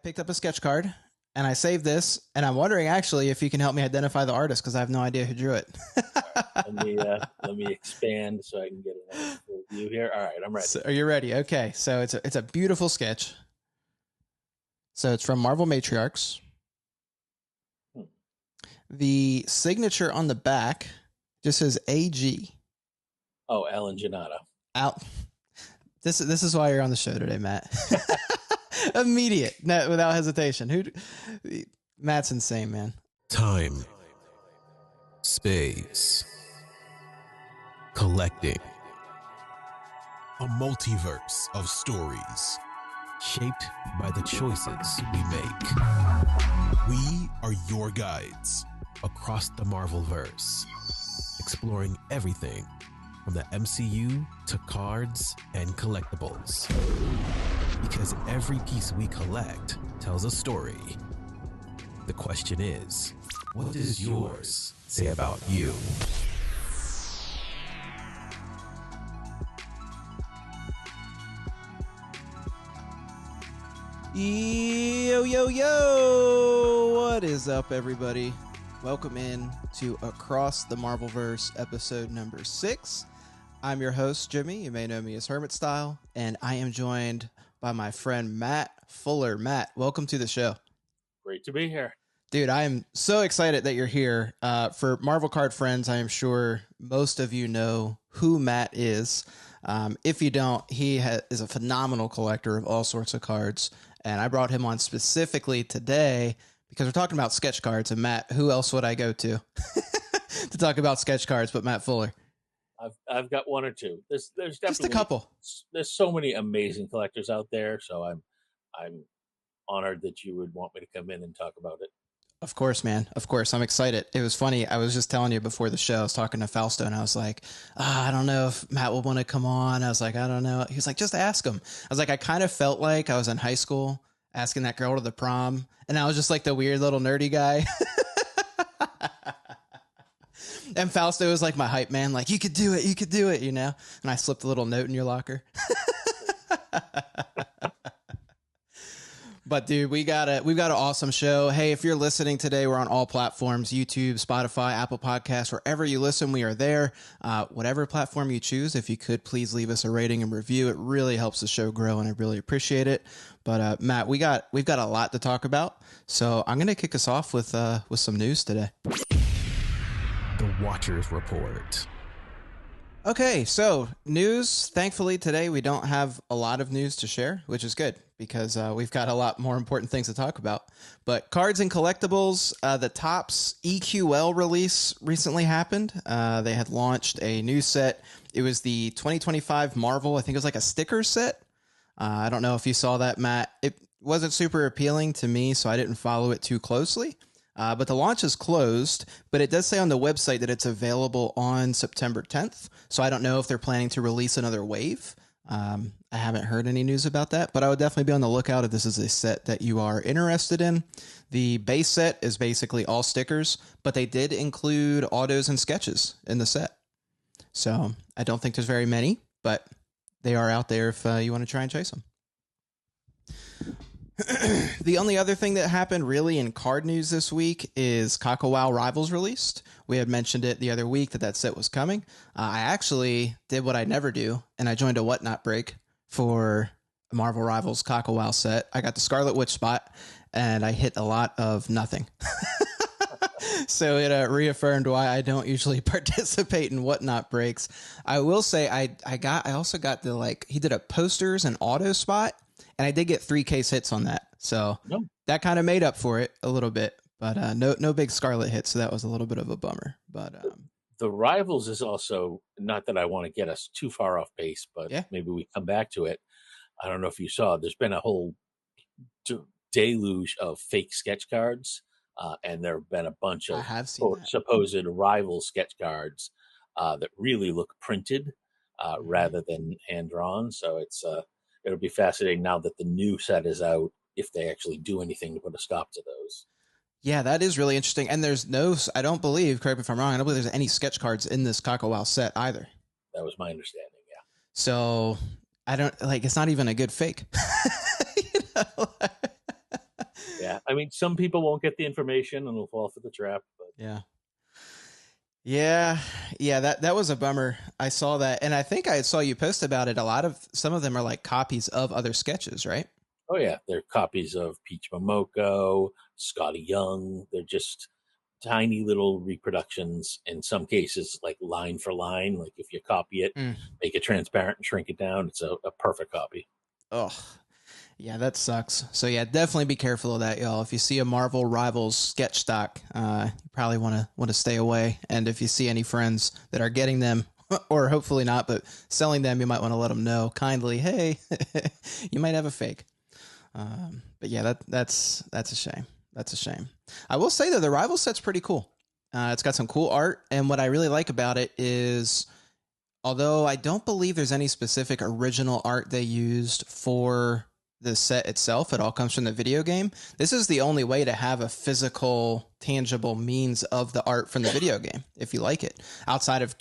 picked up a sketch card and I saved this, and I'm wondering actually if you can help me identify the artist because I have no idea who drew it. Let me expand so I can get a nice full view here. All right, I'm ready. So, are you ready? Okay, so it's a beautiful sketch. So it's from Marvel Matriarchs. The signature on the back just says AG. Oh, Alan Giannata. Out. This is why you're on the show today, Matt. Immediate, without hesitation. Matt's insane, man. Time, space, collecting. A multiverse of stories shaped by the choices we make. We are your guides across the Marvelverse, exploring everything from the MCU to cards and collectibles. Because every piece we collect tells a story. The question is, what does yours say about you? Yo, yo, yo! What is up, everybody? Welcome in to Across the Marvelverse, episode number 6. I'm your host, Jimmy. You may know me as Hermit Style, and I am joined by my friend Matt Fuller. Matt, welcome to the show. Great to be here. Dude, I am so excited that you're here. For Marvel Card friends, I am sure most of you know who Matt is. If you don't, he is a phenomenal collector of all sorts of cards, and I brought him on specifically today because we're talking about sketch cards. And Matt, who else would I go to to talk about sketch cards but Matt Fuller? I've got one or two. There's definitely just a couple. There's so many amazing collectors out there, so I'm honored that you would want me to come in and talk about it. Of course, man. Of course. I'm excited. It was funny. I was just telling you before the show, I was talking to Fausto and I was like, I don't know if Matt will want to come on. I was like, I don't know. He was like, just ask him. I was like, I kind of felt like I was in high school asking that girl to the prom. And I was just like the weird little nerdy guy. And Fausto was like my hype man. Like, you could do it, you know? And I slipped a little note in your locker. But dude, we've got an awesome show. Hey, if you're listening today, we're on all platforms, YouTube, Spotify, Apple Podcasts, wherever you listen, we are there. Whatever platform you choose, if you could please leave us a rating and review. It really helps the show grow and I really appreciate it. But Matt, we've got a lot to talk about. So I'm going to kick us off with some news today. The Watchers Report. Okay, so news. Thankfully, today we don't have a lot of news to share, which is good because we've got a lot more important things to talk about. But cards and collectibles, the Topps EQL release recently happened. They had launched a new set. It was the 2025 Marvel. I think it was like a sticker set. I don't know if you saw that, Matt. It wasn't super appealing to me, so I didn't follow it too closely. But the launch is closed, but it does say on the website that it's available on September 10th. So I don't know if they're planning to release another wave. I haven't heard any news about that, but I would definitely be on the lookout if this is a set that you are interested in. The base set is basically all stickers, but they did include autos and sketches in the set. So I don't think there's very many, but they are out there if you want to try and chase them. The only other thing that happened really in card news this week is Kakao Rivals released. We had mentioned it the other week that set was coming. I actually did what I never do, and I joined a Whatnot break for a Marvel Rivals Kakao set. I got the Scarlet Witch spot, and I hit a lot of nothing. So it reaffirmed why I don't usually participate in Whatnot breaks. I will say I also got he did a posters and auto spot. And I did get 3 case hits on that. So that kind of made up for it a little bit. But no big Scarlet hits, so that was a little bit of a bummer. But the Rivals is also, not that I want to get us too far off base, but maybe we come back to it. I don't know if you saw, there's been a whole deluge of fake sketch cards. And there have been a bunch of supposed rival sketch cards that really look printed rather than hand-drawn. So it'll be fascinating now that the new set is out if they actually do anything to put a stop to those. Yeah, that is really interesting. And there's I don't believe, correct me if I'm wrong, I don't believe there's any sketch cards in this Kakao set either. That was my understanding, yeah. So I don't, it's not even a good fake. You know? Yeah, I mean, some people won't get the information and will fall for the trap. But yeah. That was a bummer. I saw that, and I think I saw you post about it. Some of them are like copies of other sketches, right? oh yeah, they're copies of Peach Momoko, Scotty Young. They're just tiny little reproductions. In some cases, like line for line. Like if you copy it, make it transparent and shrink it down, it's a perfect copy. Oh, yeah, that sucks. So yeah, definitely be careful of that, y'all. If you see a Marvel Rivals sketch stock, you probably want to stay away. And if you see any friends that are getting them, or hopefully not, but selling them, you might want to let them know kindly. Hey, you might have a fake. But yeah, that's a shame. That's a shame. I will say that the Rival set's pretty cool. It's got some cool art, and what I really like about it is, although I don't believe there's any specific original art they used for the set itself, it all comes from the video game. This is the only way to have a physical, tangible means of the art from the video game, if you like it, outside of,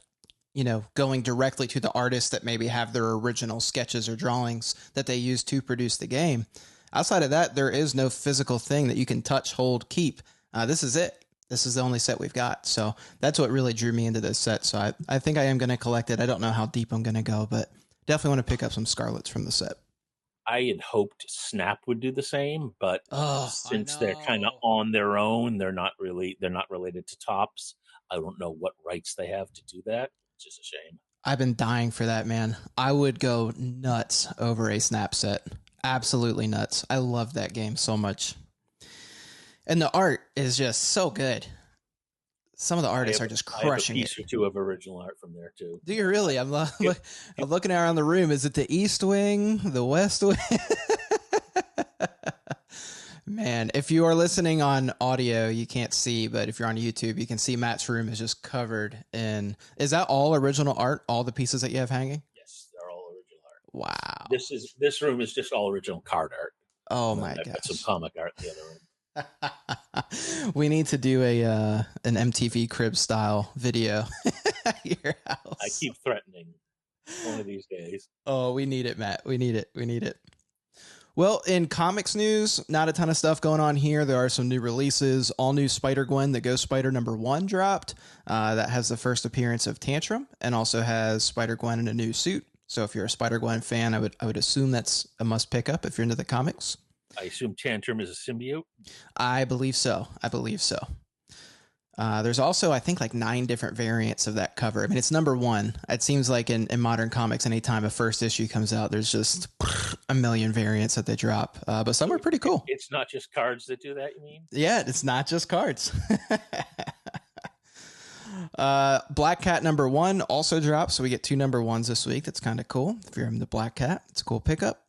going directly to the artists that maybe have their original sketches or drawings that they use to produce the game. Outside of that, there is no physical thing that you can touch, hold, keep. This is it. This is the only set we've got. So that's what really drew me into this set. So I think I am going to collect it. I don't know how deep I'm going to go, but definitely want to pick up some Scarlets from the set. I had hoped Snap would do the same, but since they're kind of on their own, they're not related to Topps. I don't know what rights they have to do that, which is a shame. I've been dying for that, man. I would go nuts over a Snap set. Absolutely nuts. I love that game so much. And the art is just so good. Some of the artists are just crushing it. I have a piece or two of original art from there too. Do you really? I'm looking around the room. Is it the East Wing, the West Wing? Man, if you are listening on audio, you can't see, but if you're on YouTube, you can see Matt's room is just covered in. Is that all original art? All the pieces that you have hanging? Yes, they're all original art. Wow. This room is just all original card art. Oh my gosh. I've got some comic art in the other room. We need to do an MTV Crib style video at your house. I keep threatening one of these days. Oh, we need it, Matt. We need it. Well, in comics news, not a ton of stuff going on here. There are some new releases. All new Spider-Gwen, the Ghost Spider #1 dropped. That has the first appearance of Tantrum and also has Spider-Gwen in a new suit. So if you're a Spider-Gwen fan, I would assume that's a must pick up if you're into the comics. I assume Tantrum is a symbiote? I believe so. There's also, I think, like 9 different variants of that cover. I mean, it's #1. It seems like in modern comics, anytime a first issue comes out, there's just a million variants that they drop. But some are pretty cool. It's not just cards that do that, you mean? Yeah, it's not just cards. Black Cat #1 also dropped, so we get 2 #1s this week. That's kind of cool. If you're into Black Cat, it's a cool pickup.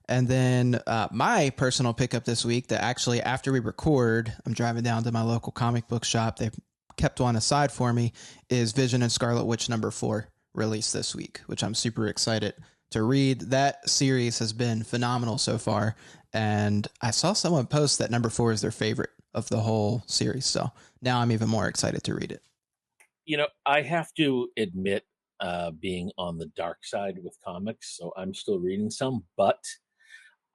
And then my personal pickup this week that actually, after we record, I'm driving down to my local comic book shop. They kept one aside for me, is Vision and Scarlet Witch #4 released this week, which I'm super excited to read. That series has been phenomenal so far. And I saw someone post that #4 is their favorite of the whole series. So now I'm even more excited to read it. I have to admit, being on the dark side with comics, so I'm still reading some, but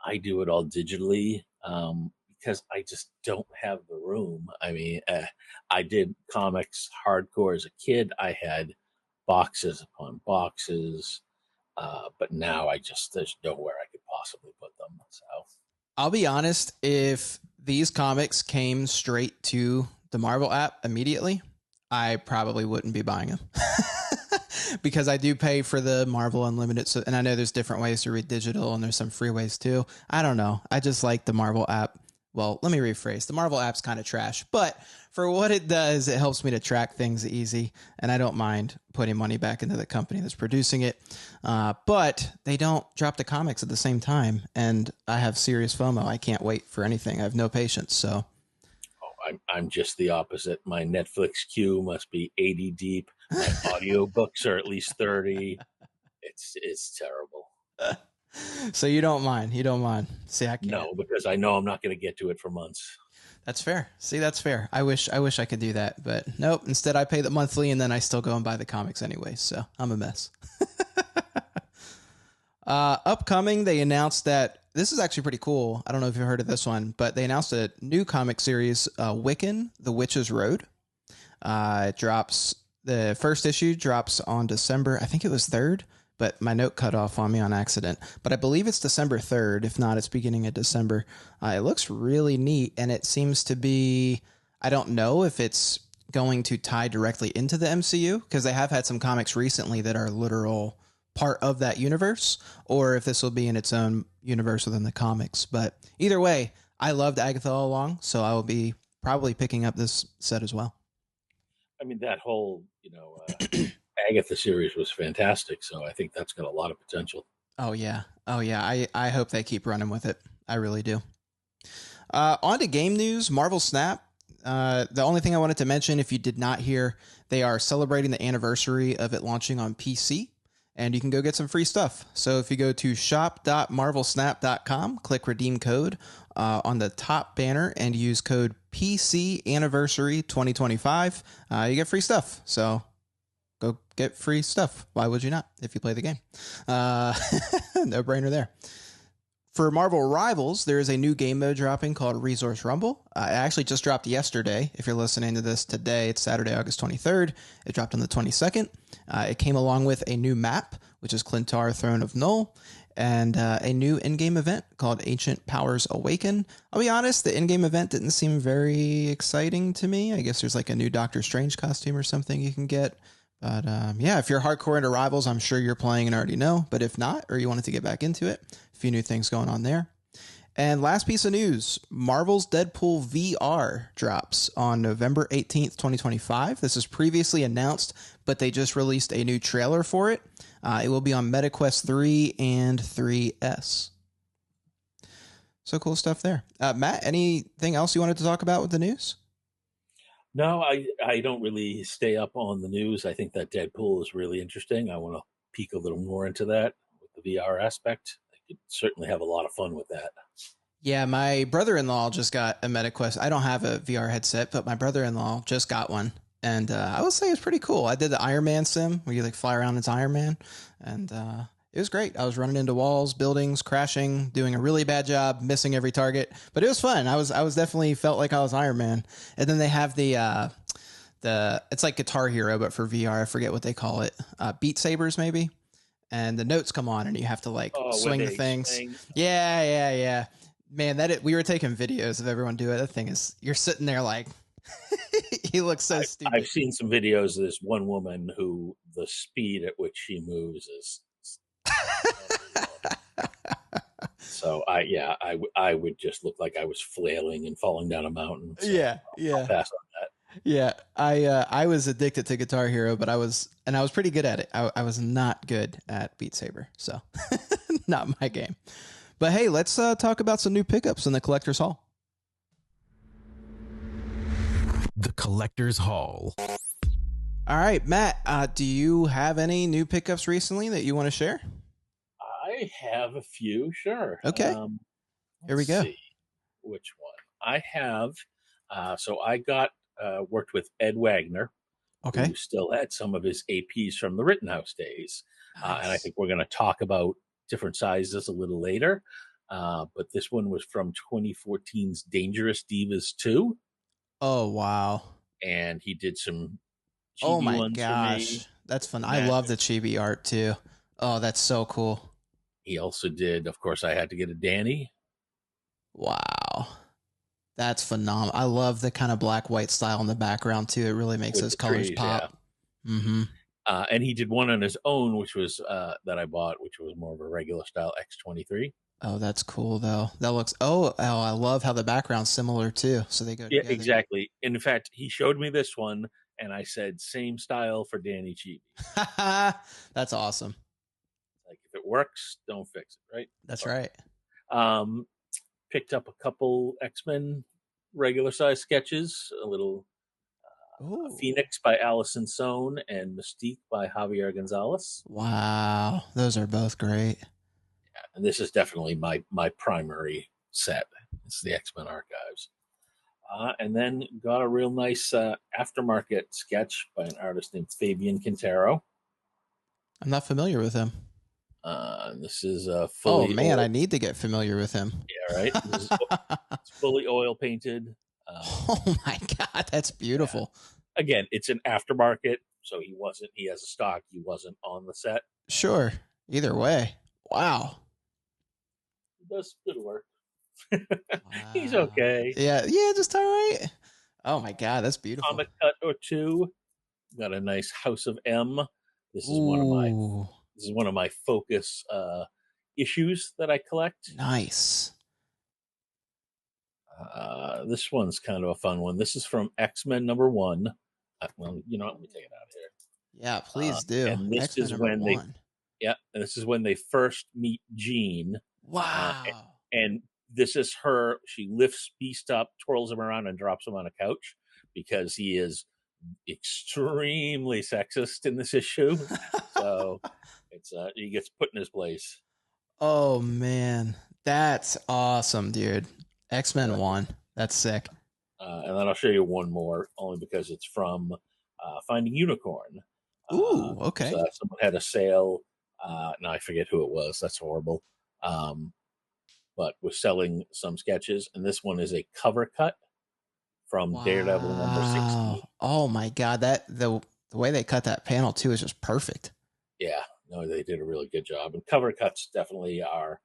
I do it all digitally because I just don't have the room. I mean, I did comics hardcore as a kid. I had boxes upon boxes, but now there's nowhere I could possibly put them. So I'll be honest, if these comics came straight to the Marvel app immediately, I probably wouldn't be buying them. Because I do pay for the Marvel Unlimited. So, and I know there's different ways to read digital and there's some free ways too. I don't know. I just like the Marvel app. Well, let me rephrase. The Marvel app's kind of trash, but for what it does, it helps me to track things easy. And I don't mind putting money back into the company that's producing it. But they don't drop the comics at the same time. And I have serious FOMO. I can't wait for anything. I have no patience. So I'm just the opposite. My Netflix queue must be 80 deep. My audiobooks are at least 30. It's terrible. So you don't mind. See, I can't. No, because I know I'm not going to get to it for months. That's fair. See, that's fair. I wish I could do that, but nope. Instead, I pay the monthly and then I still go and buy the comics anyway. So I'm a mess. Upcoming, they announced that this is actually pretty cool. I don't know if you've heard of this one, but they announced a new comic series, Wiccan: The Witch's Road. It drops. The first issue drops on December, I think it was 3rd, but my note cut off on me on accident. But I believe it's December 3rd. If not, it's beginning of December. It looks really neat, and it seems to be, I don't know if it's going to tie directly into the MCU, because they have had some comics recently that are literal part of that universe, or if this will be in its own universe within the comics. But either way, I loved Agatha all along, so I will be probably picking up this set as well. I mean, that whole, Agatha series was fantastic, so I think that's got a lot of potential. Oh yeah. I hope they keep running with it. I really do. On to game news, Marvel Snap. The only thing I wanted to mention, if you did not hear, they are celebrating the anniversary of it launching on PC, and you can go get some free stuff. So if you go to shop.marvelsnap.com, click redeem code on the top banner and use code PC Anniversary 2025, you get free stuff. So go get free stuff. Why would you not if you play the game? No brainer there. For Marvel Rivals, there is a new game mode dropping called Resource Rumble. It actually just dropped yesterday. If you're listening to this today, it's Saturday, August 23rd. It dropped on the 22nd. It came along with a new map, which is Clintar Throne of Null, and a new in-game event called Ancient Powers Awaken. I'll be honest, the in-game event didn't seem very exciting to me. I guess there's like a new Doctor Strange costume or something you can get. But yeah, if you're hardcore into Rivals, I'm sure you're playing and already know. But if not, or you wanted to get back into it, a few new things going on there. And last piece of news, Marvel's Deadpool VR drops on November 18th, 2025. This is previously announced, but they just released a new trailer for it. It will be on MetaQuest 3 and 3S. So cool stuff there. Matt, anything else you wanted to talk about with the news? No, I don't really stay up on the news. I think that Deadpool is really interesting. I want to peek a little more into that with the VR aspect. I could certainly have a lot of fun with that. Yeah, my brother-in-law just got a MetaQuest. I don't have a VR headset, but my brother-in-law just got one. And I would say it's pretty cool. I did the Iron Man sim where you like fly around as Iron Man. And it was great. I was running into walls, buildings, crashing, doing a really bad job, missing every target. But it was fun. I was definitely felt like I was Iron Man. And then they have the it's like Guitar Hero, but for VR. I forget what they call it. Beat Sabers, maybe. And the notes come on and you have to like swing the things. Swing. Yeah. Man, we were taking videos of everyone do it. That thing is, you're sitting there like, he looks so stupid. I've seen some videos of this one woman who the speed at which she moves is. So I would just look like I was flailing and falling down a mountain. So yeah. I'll pass on that. Yeah, I was addicted to Guitar Hero, but I was pretty good at it. I was not good at Beat Saber, so not my game. But hey, let's talk about some new pickups in the Collector's Hall. The Collector's Hall. All right, Matt, do you have any new pickups recently that you want to share? I have a few, sure. Okay. Here we go. See which one I have. So I got worked with Ed Wagner, okay, who still had some of his APs from the Rittenhouse days. Nice. And I think we're going to talk about different sizes a little later. But this one was from 2014's Dangerous Divas 2. Oh, wow. And he did some chibi oh my ones gosh, for me. That's fun. I love the chibi art too. Oh, that's so cool. He also did, of course, I had to get a Danny. Wow. That's phenomenal. I love the kind of black-white style in the background too. It really makes those colors pop. Yeah. Mm-hmm. And he did one on his own, which was that I bought, which was more of a regular style X23. Oh, that's cool though. That looks. Oh, I love how the background's similar too. So they go together. Yeah, exactly. And in fact, he showed me this one, and I said, "Same style for Danny Chibi." That's awesome. Like if it works, don't fix it, right? That's right. Picked up a couple X-Men regular size sketches, a little Phoenix by Allison Sohn and Mystique by Javier Gonzalez. Wow, those are both great. Yeah, and this is definitely my primary set. It's the X-Men Archives. And then got a real nice aftermarket sketch by an artist named Fabian Quintero. I'm not familiar with him. This is Oh fully man, oil. I need to get familiar with him. Yeah, right. It's fully oil painted. Oh my God, that's beautiful. Yeah. Again, it's an aftermarket, so he has a stock. He wasn't on the set. Sure. Either way. Wow. He does good work. Wow. He's okay. Yeah, just all right. Oh my God, that's beautiful. Comic cut or two. Got a nice House of M. This is Ooh. one of my focus issues that I collect. Nice. This one's kind of a fun one. This is from X-Men #1. Well, you know what? Let me take it out of here. Yeah, please do. And this X-Men is when #1. and this is when they first meet Jean. Wow. And this is her. She lifts Beast up, twirls him around, and drops him on a couch because he is extremely sexist in this issue. So he gets put in his place. Oh man, that's awesome, dude. X-Men 1. That's sick. And then I'll show you one more, only because it's from Finding Unicorn. Ooh, okay. So someone had a sale. Now I forget who it was. That's horrible. But was selling some sketches, and this one is a cover cut from Daredevil #16. Oh my God, the way they cut that panel too is just perfect. Yeah, no, they did a really good job. And cover cuts definitely are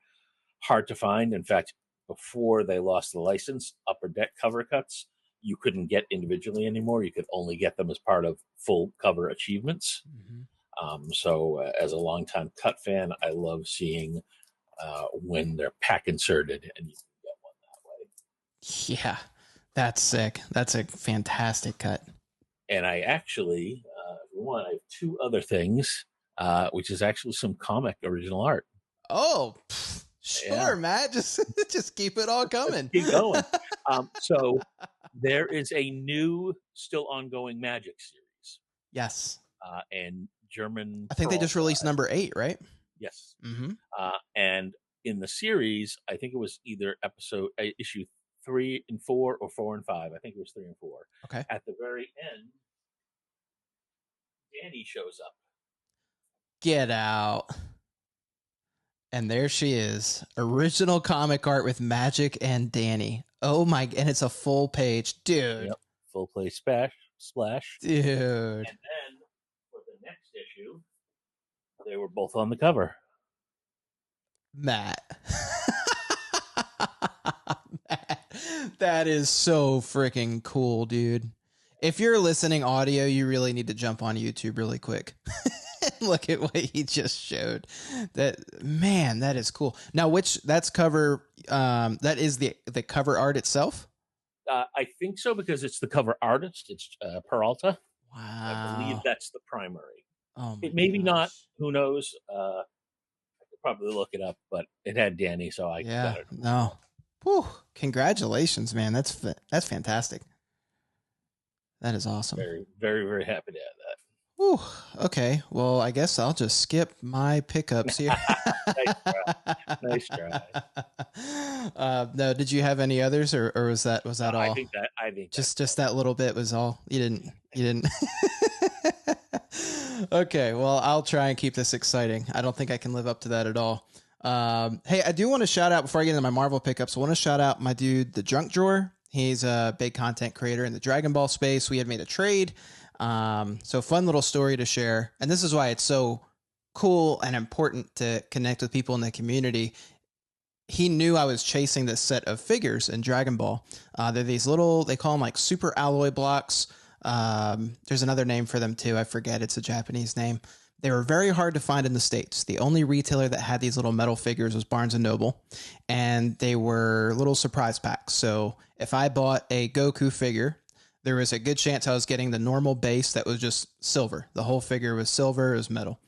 hard to find. In fact, before they lost the license, Upper Deck cover cuts you couldn't get individually anymore. You could only get them as part of full cover achievements. Mm-hmm. So as a longtime cut fan, I love seeing when they're pack inserted and you can get one that way. Yeah, that's sick. That's a fantastic cut. And I actually, if you want, I have two other things, which is actually some comic original art. Oh, sure, yeah. Matt. Just keep it all coming. Keep going. So there is a new, still ongoing Magic series. Yes. And German. I think they just released #8, right? Yes. Mm-hmm. And in the series, I think it was either issue 3 and 4 or 4 and 5. I think it was 3 and 4. Okay. At the very end, Danny shows up. Get out. And there she is. Original comic art with Magic and Danny. Oh my, and it's a full page. Dude. Yep. Full page splash. Dude. And then for the next issue, they were both on the cover. Matt. That is so freaking cool, dude. If you're listening audio, you really need to jump on YouTube really quick. Look at what he just showed. That is cool. Now, that's cover, that is the cover art itself? I think so, because it's the cover artist. It's Peralta. Wow. I believe that's the primary. Oh my maybe gosh. Not. Who knows? I could probably look it up, but it had Danny, so I got it. No. Whew. Congratulations, man. That's fantastic. That is awesome. Very, very, very happy to have that. Whew. Okay. Well, I guess I'll just skip my pickups here. Nice try. No, did you have any others, or was that all? I think just that little bit was all. You didn't. Okay. Well, I'll try and keep this exciting. I don't think I can live up to that at all. Hey, I do want to shout out before I get into my Marvel pickups. I want to shout out my dude, the Junk Drawer. He's a big content creator in the Dragon Ball space. We had made a trade. So fun little story to share. And this is why it's so cool and important to connect with people in the community. He knew I was chasing this set of figures in Dragon Ball. They're these little, they call them like super alloy blocks. There's another name for them too. I forget. It's a Japanese name. They were very hard to find in the States. The only retailer that had these little metal figures was Barnes & Noble, and they were little surprise packs. So if I bought a Goku figure, there was a good chance I was getting the normal base that was just silver. The whole figure was silver, it was metal.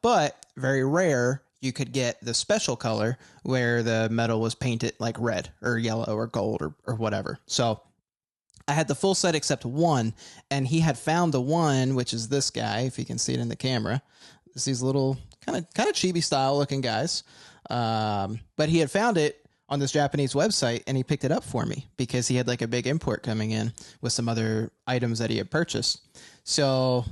But very rare, you could get the special color where the metal was painted like red or yellow or gold or whatever. So I had the full set except one, and he had found the one, which is this guy, if you can see it in the camera. It's these little kind of chibi style looking guys. But he had found it on this Japanese website, and he picked it up for me because he had like a big import coming in with some other items that he had purchased. So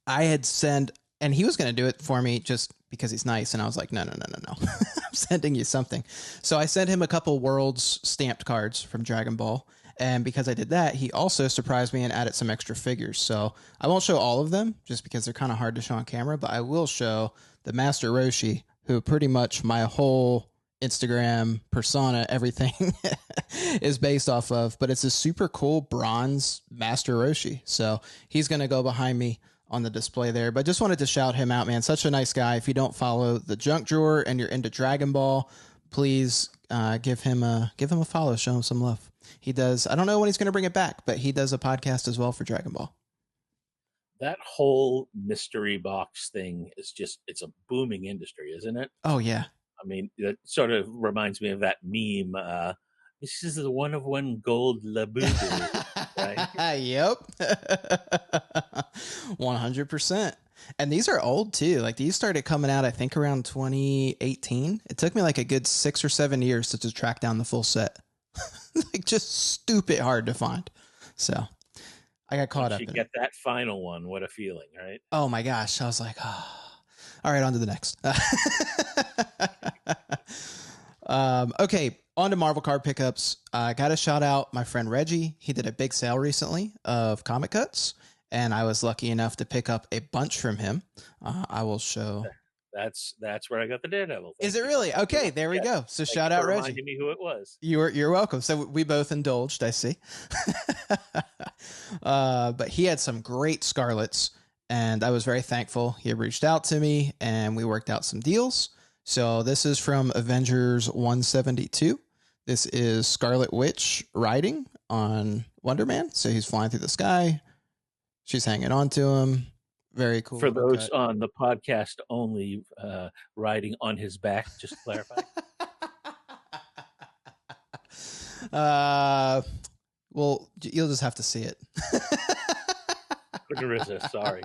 I had sent, and he was going to do it for me just because he's nice. And I was like, no. I'm sending you something. So I sent him a couple Worlds stamped cards from Dragon Ball. And because I did that, he also surprised me and added some extra figures. So I won't show all of them just because they're kind of hard to show on camera, but I will show the Master Roshi, who pretty much my whole Instagram persona, everything is based off of, but it's a super cool bronze Master Roshi. So he's going to go behind me on the display there, but just wanted to shout him out, man. Such a nice guy. If you don't follow the Junk Drawer and you're into Dragon Ball, please give him a follow, show him some love. He does. I don't know when he's going to bring it back, but he does a podcast as well for Dragon Ball. That whole mystery box thing is just, it's a booming industry, isn't it? Oh yeah. I mean, it sort of reminds me of that meme. This is the one of one gold Labubu, right? Yep. 100%. And these are old too. Like these started coming out, I think around 2018. It took me like a good 6 or 7 years to just track down the full set. Like just stupid hard to find. So I got caught up. You get that final one. What a feeling, right? Oh my gosh. I was like, oh. All right, on to the next. Okay, on to Marvel card pickups. I got to shout out my friend Reggie. He did a big sale recently of comic cuts, and I was lucky enough to pick up a bunch from him. I will show. That's where I got the Daredevil. Is it really? Okay, there we go. So shout out Reggie. Reminding me who it was. You're welcome. So we both indulged, I see. But he had some great Scarlets, and I was very thankful. He had reached out to me, and we worked out some deals. So this is from Avengers 172. This is Scarlet Witch riding on Wonder Man. So he's flying through the sky. She's hanging on to him. Very cool. For those on the podcast only, riding on his back, just to clarify. Well, you'll just have to see it. Couldn't resist. Sorry.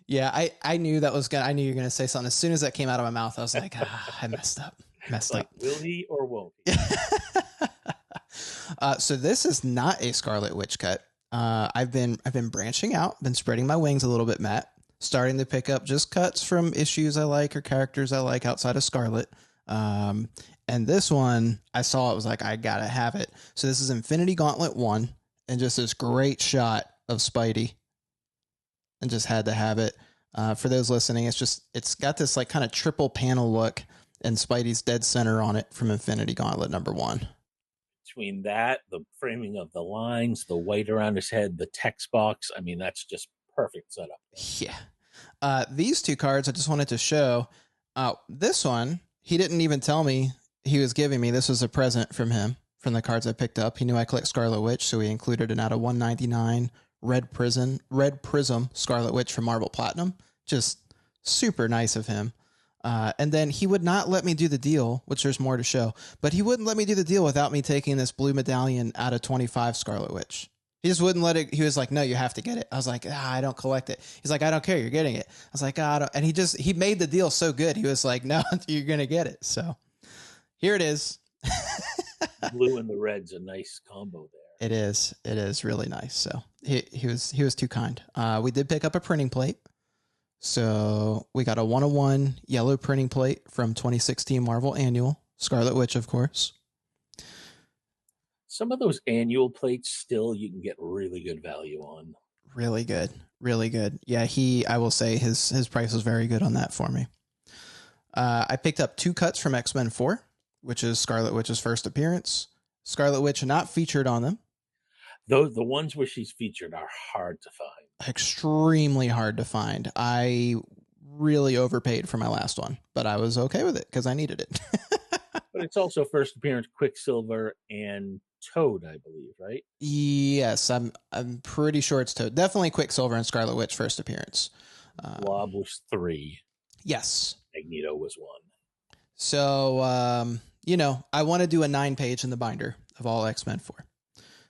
Yeah, I knew that was gonna. I knew you were gonna say something. As soon as that came out of my mouth, I was like, I messed up. Will he or won't he? So this is not a Scarlet Witch cut. I've been branching out, been spreading my wings a little bit, Matt. Starting to pick up just cuts from issues I like or characters I like outside of Scarlet. And this one I saw, it was like, I gotta have it. So this is Infinity Gauntlet 1, and just this great shot of Spidey. And just had to have it. For those listening, it's got this like kind of triple panel look, and Spidey's dead center on it from Infinity Gauntlet #1. Between that, the framing of the lines, the white around his head, the text box, I mean, that's just perfect setup. Yeah. These two cards I just wanted to show. This one, he didn't even tell me he was giving me. This was a present from him, from the cards I picked up. He knew I collect Scarlet Witch, so he included an out of 199 Red Prism Scarlet Witch from Marvel Platinum. Just super nice of him. And then he would not let me do the deal, which there's more to show, but he wouldn't let me do the deal without me taking this blue medallion out of 25 Scarlet Witch. He just wouldn't let it. He was like, no, you have to get it. I was like, I don't collect it. He's like, I don't care. You're getting it. I was like, I don't. And he made the deal so good. He was like, no, you're going to get it. So here it is. Blue and the red's a nice combo there. It is really nice. So he was too kind. We did pick up a printing plate. So we got a 101 yellow printing plate from 2016 Marvel Annual, Scarlet Witch, of course. Some of those annual plates still you can get really good value on. Really good. Yeah, I will say his price was very good on that for me. I picked up 2 cuts from X-Men 4, which is Scarlet Witch's first appearance. Scarlet Witch not featured on them. The ones where she's featured are hard to find. Extremely hard to find. I really overpaid for my last one, but I was okay with it because I needed it. But it's also first appearance Quicksilver and Toad, I believe, right? Yes, I'm pretty sure it's Toad. Definitely Quicksilver and Scarlet Witch first appearance. Blob was 3. Yes. Magneto was 1. So, I want to do a 9-page in the binder of all X-Men 4.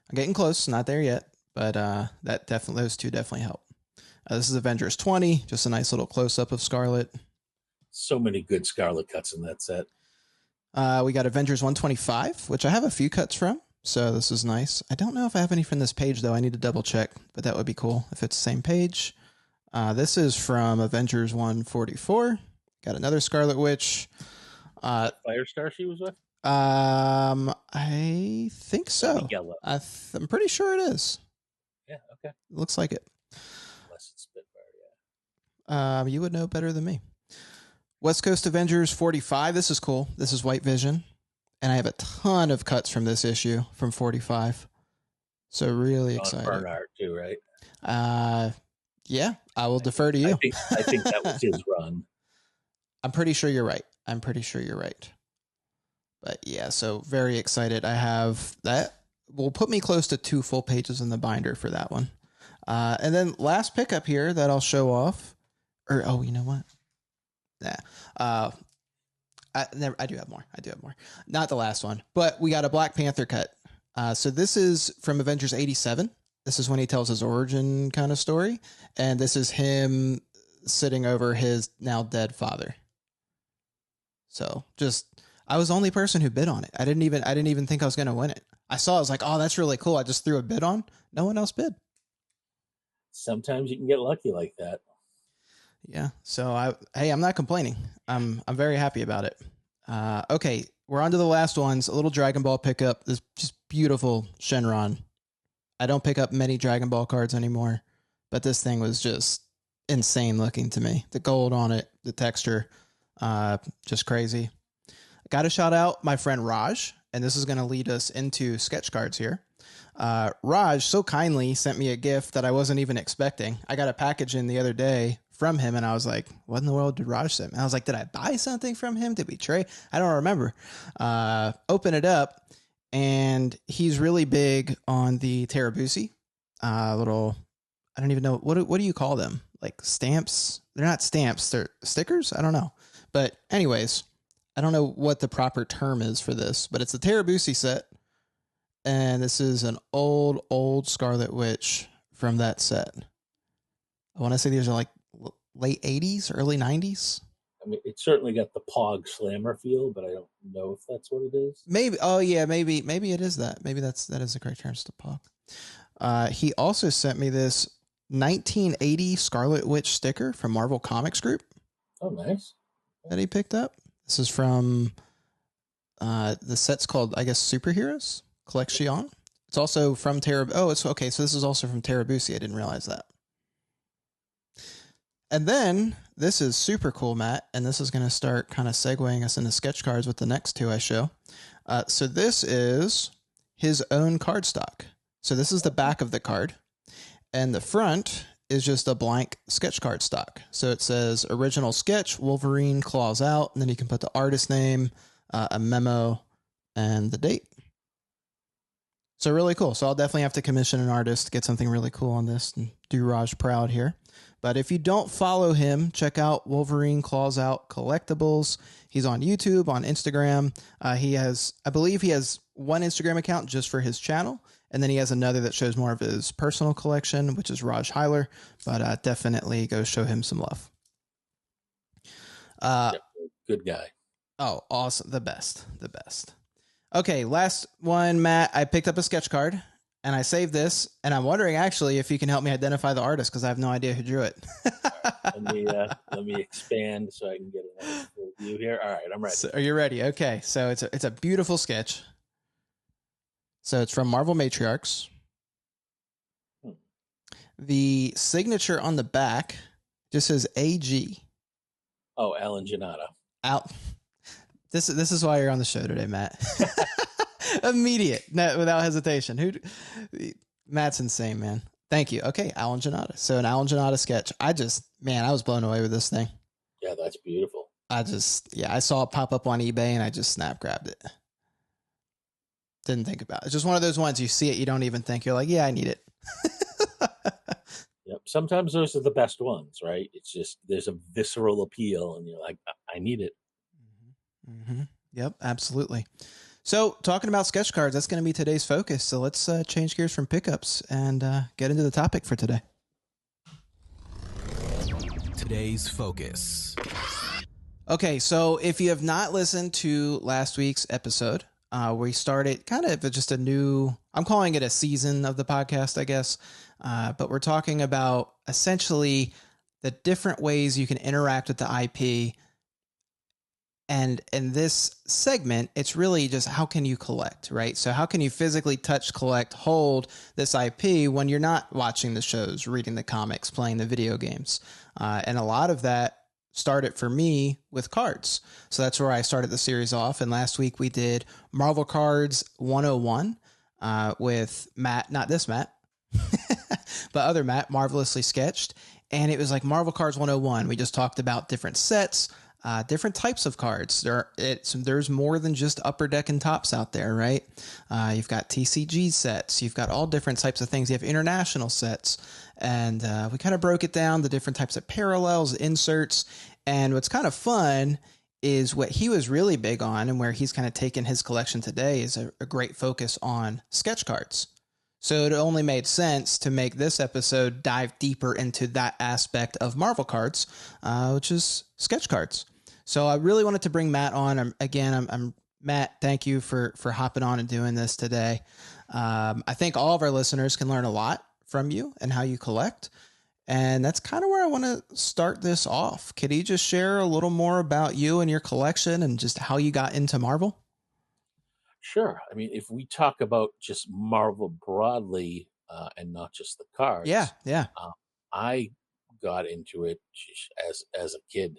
I'm getting close, not there yet, but those two definitely help. This is Avengers 20, just a nice little close-up of Scarlet. So many good Scarlet cuts in that set. We got Avengers 125, which I have a few cuts from, so this is nice. I don't know if I have any from this page, though. I need to double check, but that would be cool if it's the same page. This is from Avengers 144. Got another Scarlet Witch. Firestar she was with? I think so. Yellow. I'm pretty sure it is. Yeah, okay. Looks like it. Unless it's Spitfire, yeah. You would know better than me. West Coast Avengers 45. This is cool. This is White Vision. And I have a ton of cuts from this issue from 45. So really excited. Burn art too, right? Yeah, I will defer to you. I think that was his run. I'm pretty sure you're right. But yeah, so very excited. I have that. Will put me close to 2 full pages in the binder for that one. And then last pickup here that I'll show off. You know what? Nah. I do have more. Not the last one, but we got a Black Panther cut. So this is from Avengers 87. This is when he tells his origin kind of story. And this is him sitting over his now dead father. So I was the only person who bid on it. I didn't even think I was going to win it. I was like, oh, that's really cool. I just threw a bid on. No one else bid. Sometimes you can get lucky like that. Yeah. So I'm not complaining. I'm very happy about it. Okay. We're on to the last ones. A little Dragon Ball pickup. This just beautiful Shenron. I don't pick up many Dragon Ball cards anymore, but this thing was just insane looking to me. The gold on it, the texture, just crazy. Got to shout out my friend Raj, and this is going to lead us into sketch cards here. Raj so kindly sent me a gift that I wasn't even expecting. I got a package in the other day from him, and I was like, what in the world did Raj send me? I was like, did I buy something from him? Did we trade? I don't remember. Open it up, and he's really big on the Terabusi. I don't even know. What do you call them? Like stamps? They're not stamps. They're stickers? I don't know. But anyways, I don't know what the proper term is for this, but it's a Terabusi set. And this is an old Scarlet Witch from that set. I want to say these are like late 80s, early 90s. I mean, it certainly got the Pog Slammer feel, but I don't know if that's what it is. Maybe. Oh yeah, maybe it is that. Maybe that is the correct term, to Pog. He also sent me this 1980 Scarlet Witch sticker from Marvel Comics Group. Oh, nice. That he picked up. This is from the set's called, I guess, Superheroes Collection. It's also from it's okay. So this is also from Terabusi. I didn't realize that. And then this is super cool, Matt. And this is going to start kind of segueing us into sketch cards with the next 2 I show. So this is his own cardstock. So this is the back of the card. And the front is just a blank sketch card stock. So it says original sketch, Wolverine claws out, and then you can put the artist name, a memo, and the date. So really cool. So I'll definitely have to commission an artist to get something really cool on this and do Raj proud here. But if you don't follow him, check out Wolverine Claws Out Collectibles. He's on YouTube, on Instagram. I believe he has one Instagram account just for his channel. And then he has another that shows more of his personal collection, which is Raj Hyler. But definitely go show him some love. Good guy. Oh, awesome. The best. Okay, last one, Matt. I picked up a sketch card, and I saved this. And I'm wondering, actually, if you can help me identify the artist, because I have no idea who drew it. Let me expand so I can get a full view here. All right, I'm ready. So, are you ready? Okay, so it's a beautiful sketch. So it's from Marvel Matriarchs. The signature on the back just says AG. Oh, Alan Giannotta. This is why you're on the show today, Matt. Immediate, without hesitation. Matt's insane, man. Thank you. Okay, Alan Giannotta. So an Alan Giannotta sketch. I was blown away with this thing. Yeah, that's beautiful. I saw it pop up on eBay and I just snap grabbed it. Didn't think about it. It's just one of those ones you see it, you don't even think. You're like, yeah, I need it. Yep. Sometimes those are the best ones, right? It's just there's a visceral appeal, and you're like, I need it. Mm-hmm. Yep, absolutely. So, talking about sketch cards, that's going to be today's focus. So let's change gears from pickups and get into the topic for today. Today's focus. Okay, so if you have not listened to last week's episode, we started kind of just a new, I'm calling it a season of the podcast, I guess. But we're talking about essentially the different ways you can interact with the IP. And in this segment, it's really just how can you collect, right? So how can you physically touch, collect, hold this IP when you're not watching the shows, reading the comics, playing the video games? And a lot of that started for me with cards. So that's where I started the series off. And last week we did Marvel Cards 101 with Matt, not this Matt, but other Matt, Marvelously Sketched. And it was like Marvel Cards 101. We just talked about different sets, different types of cards. There's more than just upper deck and tops out there, right? You've got TCG sets. You've got all different types of things. You have international sets. And we kind of broke it down, the different types of parallels, inserts. And what's kind of fun is what he was really big on and where he's kind of taken his collection today is a great focus on sketch cards. So it only made sense to make this episode dive deeper into that aspect of Marvel cards, which is sketch cards. So I really wanted to bring Matt on. I'm Matt. Thank you for hopping on and doing this today. I think all of our listeners can learn a lot from you and how you collect. And that's kind of where I want to start this off. Could you just share a little more about you and your collection and just how you got into Marvel? Sure. I mean, if we talk about just Marvel broadly and not just the cards, yeah, I got into it as a kid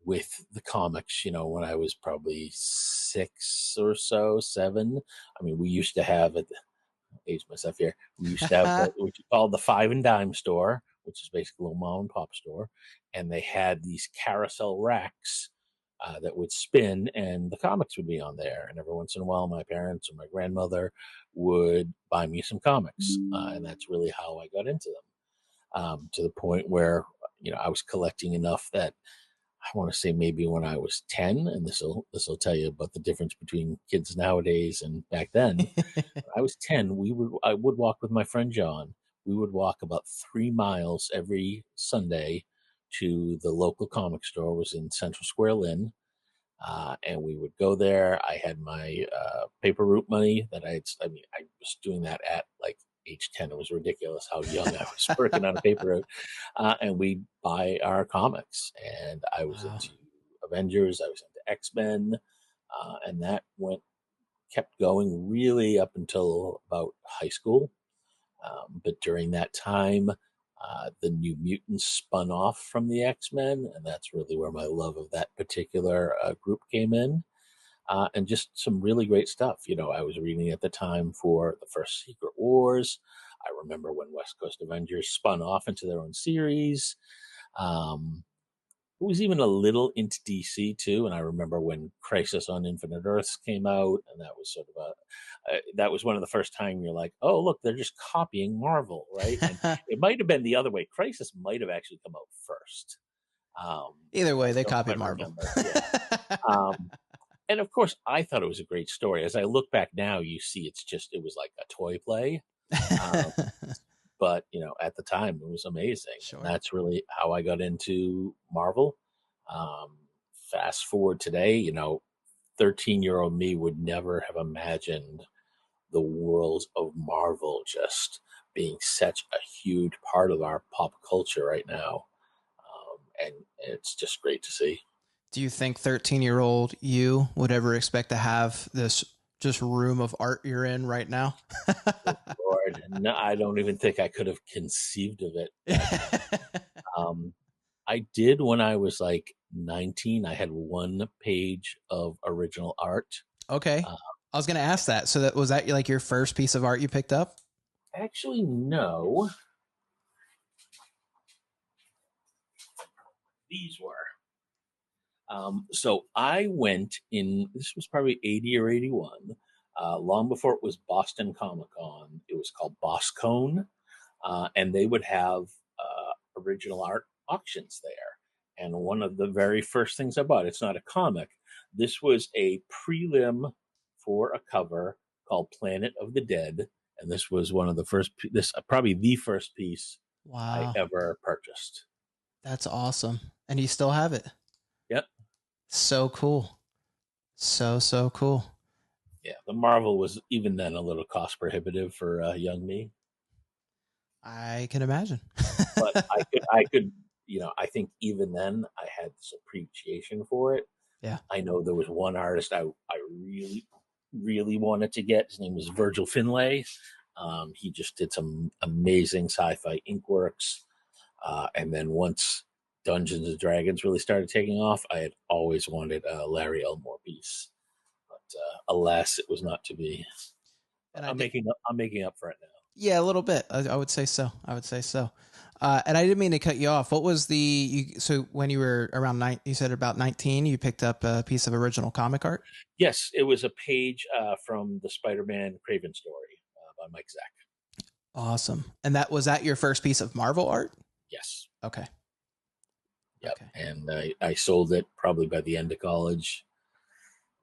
with the comics. When I was probably 6 or so, 7. I mean, we used to have it. Age myself here. We used to have what you call the 5 and dime store, which is basically a little mom and pop store, and they had these carousel racks that would spin, and the comics would be on there. And every once in a while, my parents or my grandmother would buy me some comics, and that's really how I got into them. To the point where I was collecting enough that I want to say maybe when I was 10, and this will tell you about the difference between kids nowadays and back then. When I was 10, I would walk with my friend John. We would walk about 3 miles every Sunday to the local comic store. It was in Central Square, Lynn. And we would go there. I had my paper route money that I was doing that at like age 10. It was ridiculous how young I was working on a paper route. And we'd buy our comics. And I was into Avengers. I was into X-Men. And that kept going really up until about high school. But during that time, the New Mutants spun off from the X-Men, and that's really where my love of that particular group came in. And just some really great stuff. I was reading at the time for the first Secret Wars. I remember when West Coast Avengers spun off into their own series. It was even a little into DC too, and I remember when Crisis on Infinite Earths came out, and that was sort of that was one of the first time you're like, oh look, they're just copying Marvel, right? And it might have been the other way. Crisis might have actually come out first. Either way, they copied Marvel. Yeah. And of course, I thought it was a great story. As I look back now, you see it was like a toy play. But at the time, it was amazing. Sure. And that's really how I got into Marvel. Fast forward today, 13-year-old me would never have imagined the world of Marvel just being such a huge part of our pop culture right now. And it's just great to see. Do you think 13-year-old you would ever expect to have this just room of art you're in right now? Lord, no, I don't even think I could have conceived of it. I did when I was like 19. I had 1 page of original art. Okay. I was going to ask that. So was that like your first piece of art you picked up? Actually, no. These were. So I went in, this was probably 80 or 81, long before it was Boston Comic Con. It was called BosCon, and they would have original art auctions there. And one of the very first things I bought, it's not a comic, this was a prelim for a cover called Planet of the Dead. And this was one of the first, probably the first piece I ever purchased. That's awesome. And you still have it? Yep. So cool. So cool. Yeah, the Marvel was even then a little cost prohibitive for young me. I can imagine. But I could, I think even then I had this appreciation for it. Yeah. I know there was one artist I really, really wanted to get. His name was Virgil Finlay. He just did some amazing sci-fi ink works. And then once Dungeons and Dragons really started taking off, I had always wanted a Larry Elmore piece, but alas, it was not to be. And I'm making up for it now. Yeah, a little bit. I would say so. And I didn't mean to cut you off. What was so when you were around you said about 19, you picked up a piece of original comic art? Yes, it was a page from the Spider-Man Craven story by Mike Zack. Awesome. And was that your first piece of Marvel art? Yes. Okay. Yep. Okay. And I sold it probably by the end of college.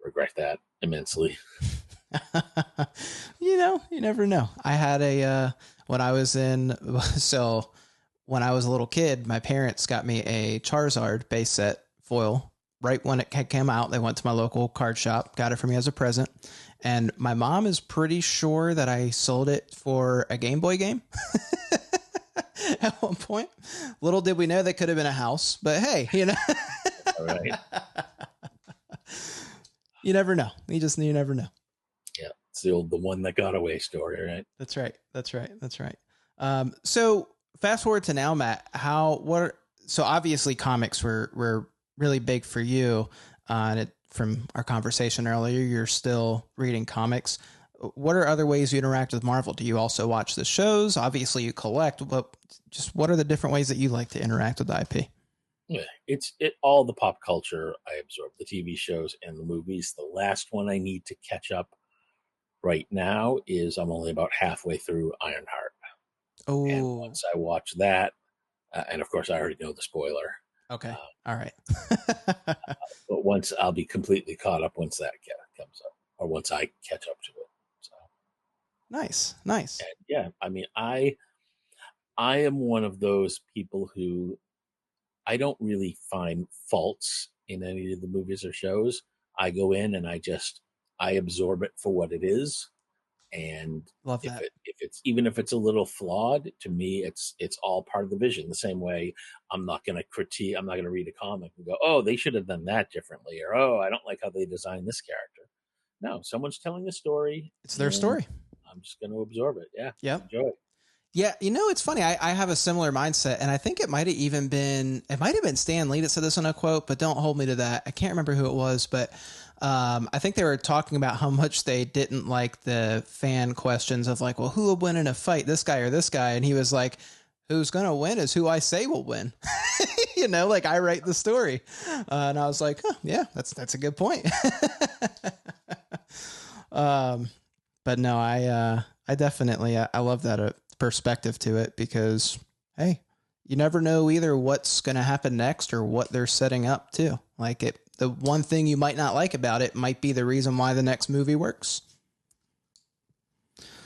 Regret that immensely. You never know. I had when I was a little kid, my parents got me a Charizard base set foil. Right when it came out, they went to my local card shop, got it for me as a present. And my mom is pretty sure that I sold it for a Game Boy game at one point. Little did we know that could have been a house, but hey, All right. You never know. You never know. Yeah. It's the one that got away story, right? That's right. So fast forward to now, Matt, so obviously comics were really big for you. From our conversation earlier, you're still reading comics. What are other ways you interact with Marvel? Do you also watch the shows? Obviously you collect, but just what are the different ways that you like to interact with the IP? Yeah, it's all the pop culture I absorb, the TV shows and the movies. The last one I need to catch up right now is I'm only about halfway through Ironheart. Oh, and once I watch that, and of course I already know the spoiler. Okay, all right. But once I'll be completely caught up once that comes up, or once I catch up to it. So nice. And yeah, I mean, I am one of those people who I don't really find faults in any of the movies or shows. I go in and I absorb it for what it is. And love that. If it's a little flawed, to me, it's all part of the vision. The same way I'm not going to read a comic and go, oh, they should have done that differently. Or, oh, I don't like how they designed this character. No, someone's telling a story. It's their story. I'm just going to absorb it. Yeah. Yep. Enjoy it. Yeah, it's funny. I have a similar mindset, and I think it might have been Stan Lee that said this in a quote, but don't hold me to that. I can't remember who it was, but I think they were talking about how much they didn't like the fan questions of like, well, who will win in a fight, this guy or this guy? And he was like, who's going to win is who I say will win. Like I write the story. And I was like, yeah, that's a good point. But no, I definitely, I love that perspective to it because, hey, you never know either what's going to happen next or what they're setting up too. Like the one thing you might not like about it might be the reason why the next movie works.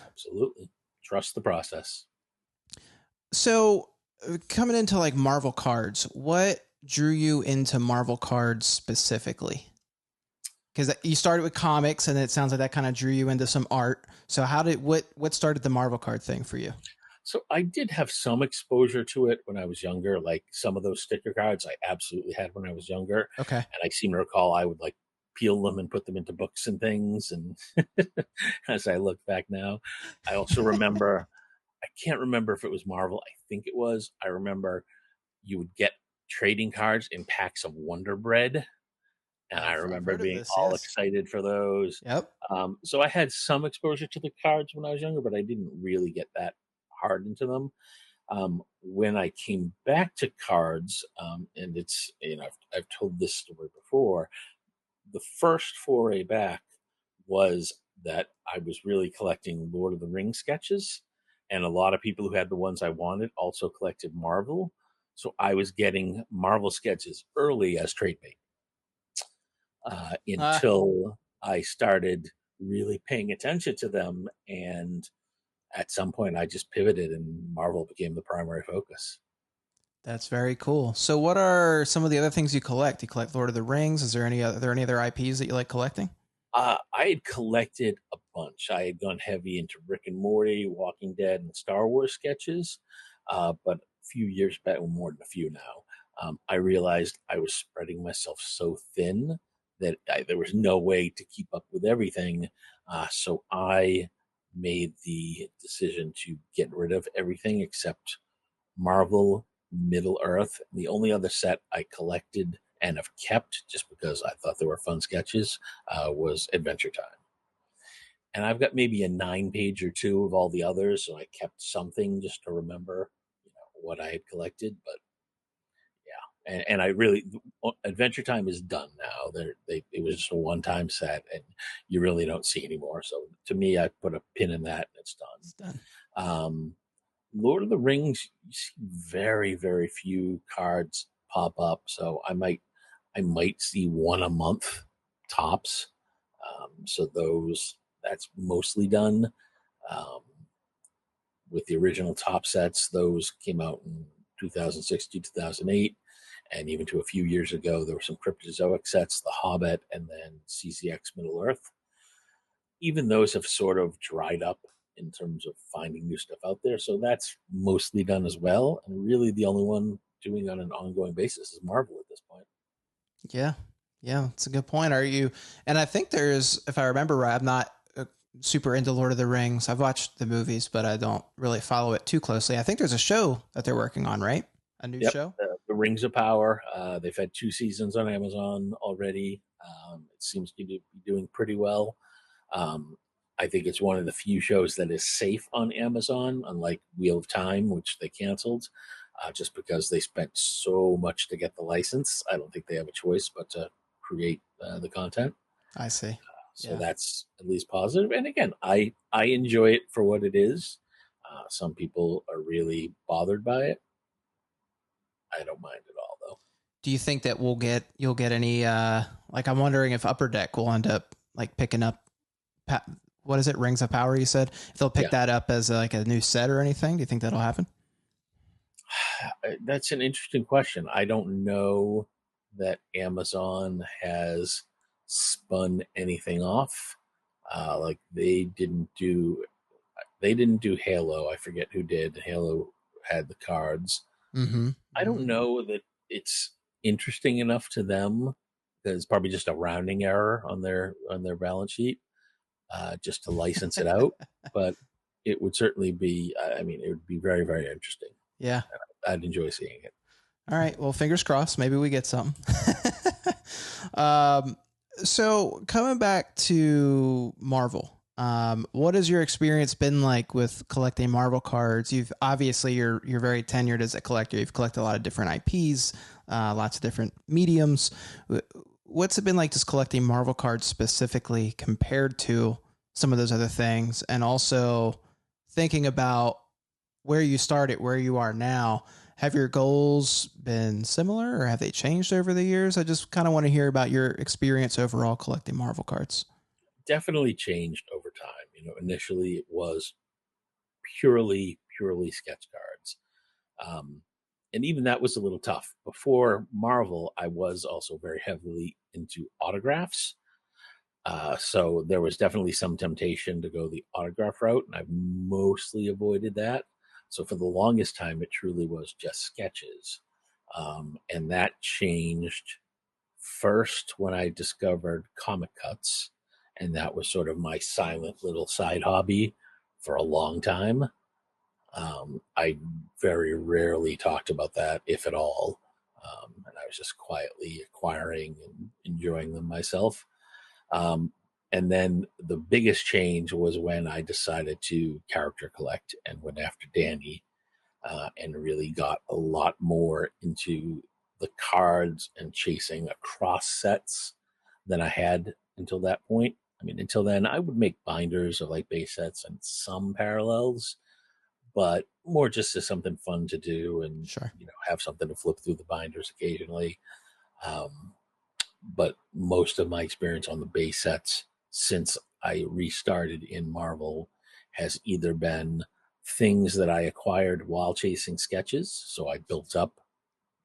Absolutely. Trust the process. So coming into like Marvel cards, what drew you into Marvel cards specifically? Because you started with comics and it sounds like that kind of drew you into some art. So what started the Marvel card thing for you? So I did have some exposure to it when I was younger. Like some of those sticker cards I absolutely had when I was younger. Okay. And I seem to recall I would like peel them and put them into books and things. And as I look back now, I also remember, I can't remember if it was Marvel. I think it was. I remember you would get trading cards in packs of Wonder Bread. And I remember being excited for those. Yep. So I had some exposure to the cards when I was younger, but I didn't really get that hard into them. When I came back to cards, and it's, I've told this story before, the first foray back was that I was really collecting Lord of the Rings sketches. And a lot of people who had the ones I wanted also collected Marvel. So I was getting Marvel sketches early as trade bait. Until I started really paying attention to them. And at some point I just pivoted and Marvel became the primary focus. That's very cool. So what are some of the other things you collect? You collect Lord of the Rings. Are there any other IPs that you like collecting? I had collected a bunch. I had gone heavy into Rick and Morty, Walking Dead, and Star Wars sketches, but a few years back, well, more than a few now, I realized I was spreading myself so thin that there was no way to keep up with everything. So I made the decision to get rid of everything except Marvel, Middle Earth. The only other set I collected and have kept, just because I thought they were fun sketches, was Adventure Time. And I've got maybe a 9-page or two of all the others, so I kept something just to remember, what I had collected. But yeah, and I really, Adventure Time is done now. It was just a one-time set, and you really don't see anymore. So to me, I put a pin in that, and it's done. It's done. Lord of the Rings, you see very, very few cards pop up, so I might see one a month tops. So that's mostly done. With the original top sets, those came out in 2006 to 2008, and even to a few years ago, there were some Cryptozoic sets, The Hobbit, and then CCX Middle Earth. Even those have sort of dried up in terms of finding new stuff out there. So that's mostly done as well. And really the only one doing on an ongoing basis is Marvel at this point. Yeah. Yeah. It's a good point. And I think there's, if I remember right, I'm not super into Lord of the Rings. I've watched the movies, but I don't really follow it too closely. I think there's a show that they're working on, right? A new show? The Rings of Power. They've had 2 seasons on Amazon already. It seems to be doing pretty well. I think it's one of the few shows that is safe on Amazon, unlike Wheel of Time, which they canceled, just because they spent so much to get the license. I don't think they have a choice but to create the content. I see. So that's at least positive. And again, I enjoy it for what it is. Some people are really bothered by it. I don't mind at all, though. Do you think that you'll get any, I'm wondering if Upper Deck will end up picking up, what is it? Rings of Power, you said? If they'll pick that up as a new set or anything, do you think that'll happen? That's an interesting question. I don't know that Amazon has spun anything off. They didn't do Halo. I forget who did. Halo had the cards. Mm-hmm. I don't know that it's interesting enough to them. It's probably just a rounding error on their balance sheet, just to license it out. But it would certainly be. It would be very, very interesting. Yeah, I'd enjoy seeing it. All right. Well, fingers crossed. Maybe we get something. So coming back to Marvel, what has your experience been like with collecting Marvel cards? You're very tenured as a collector. You've collected a lot of different IPs, lots of different mediums. What's it been like just collecting Marvel cards specifically compared to some of those other things? And also thinking about where you started, where you are now. Have your goals been similar or have they changed over the years? I just kind of want to hear about your experience overall collecting Marvel cards. Definitely changed over time. Initially it was purely sketch cards. And even that was a little tough. Before Marvel, I was also very heavily into autographs. So there was definitely some temptation to go the autograph route, and I've mostly avoided that. So for the longest time, it truly was just sketches. And that changed first when I discovered comic cuts. And that was sort of my silent little side hobby for a long time. I very rarely talked about that, if at all. And I was just quietly acquiring and enjoying them myself. And then the biggest change was when I decided to character collect and went after Danny, and really got a lot more into the cards and chasing across sets than I had until that point. Until then, I would make binders of base sets and some parallels, but more just as something fun to do and sure. Have something to flip through the binders occasionally. But most of my experience on the base sets since I restarted in Marvel has either been things that I acquired while chasing sketches. So I built up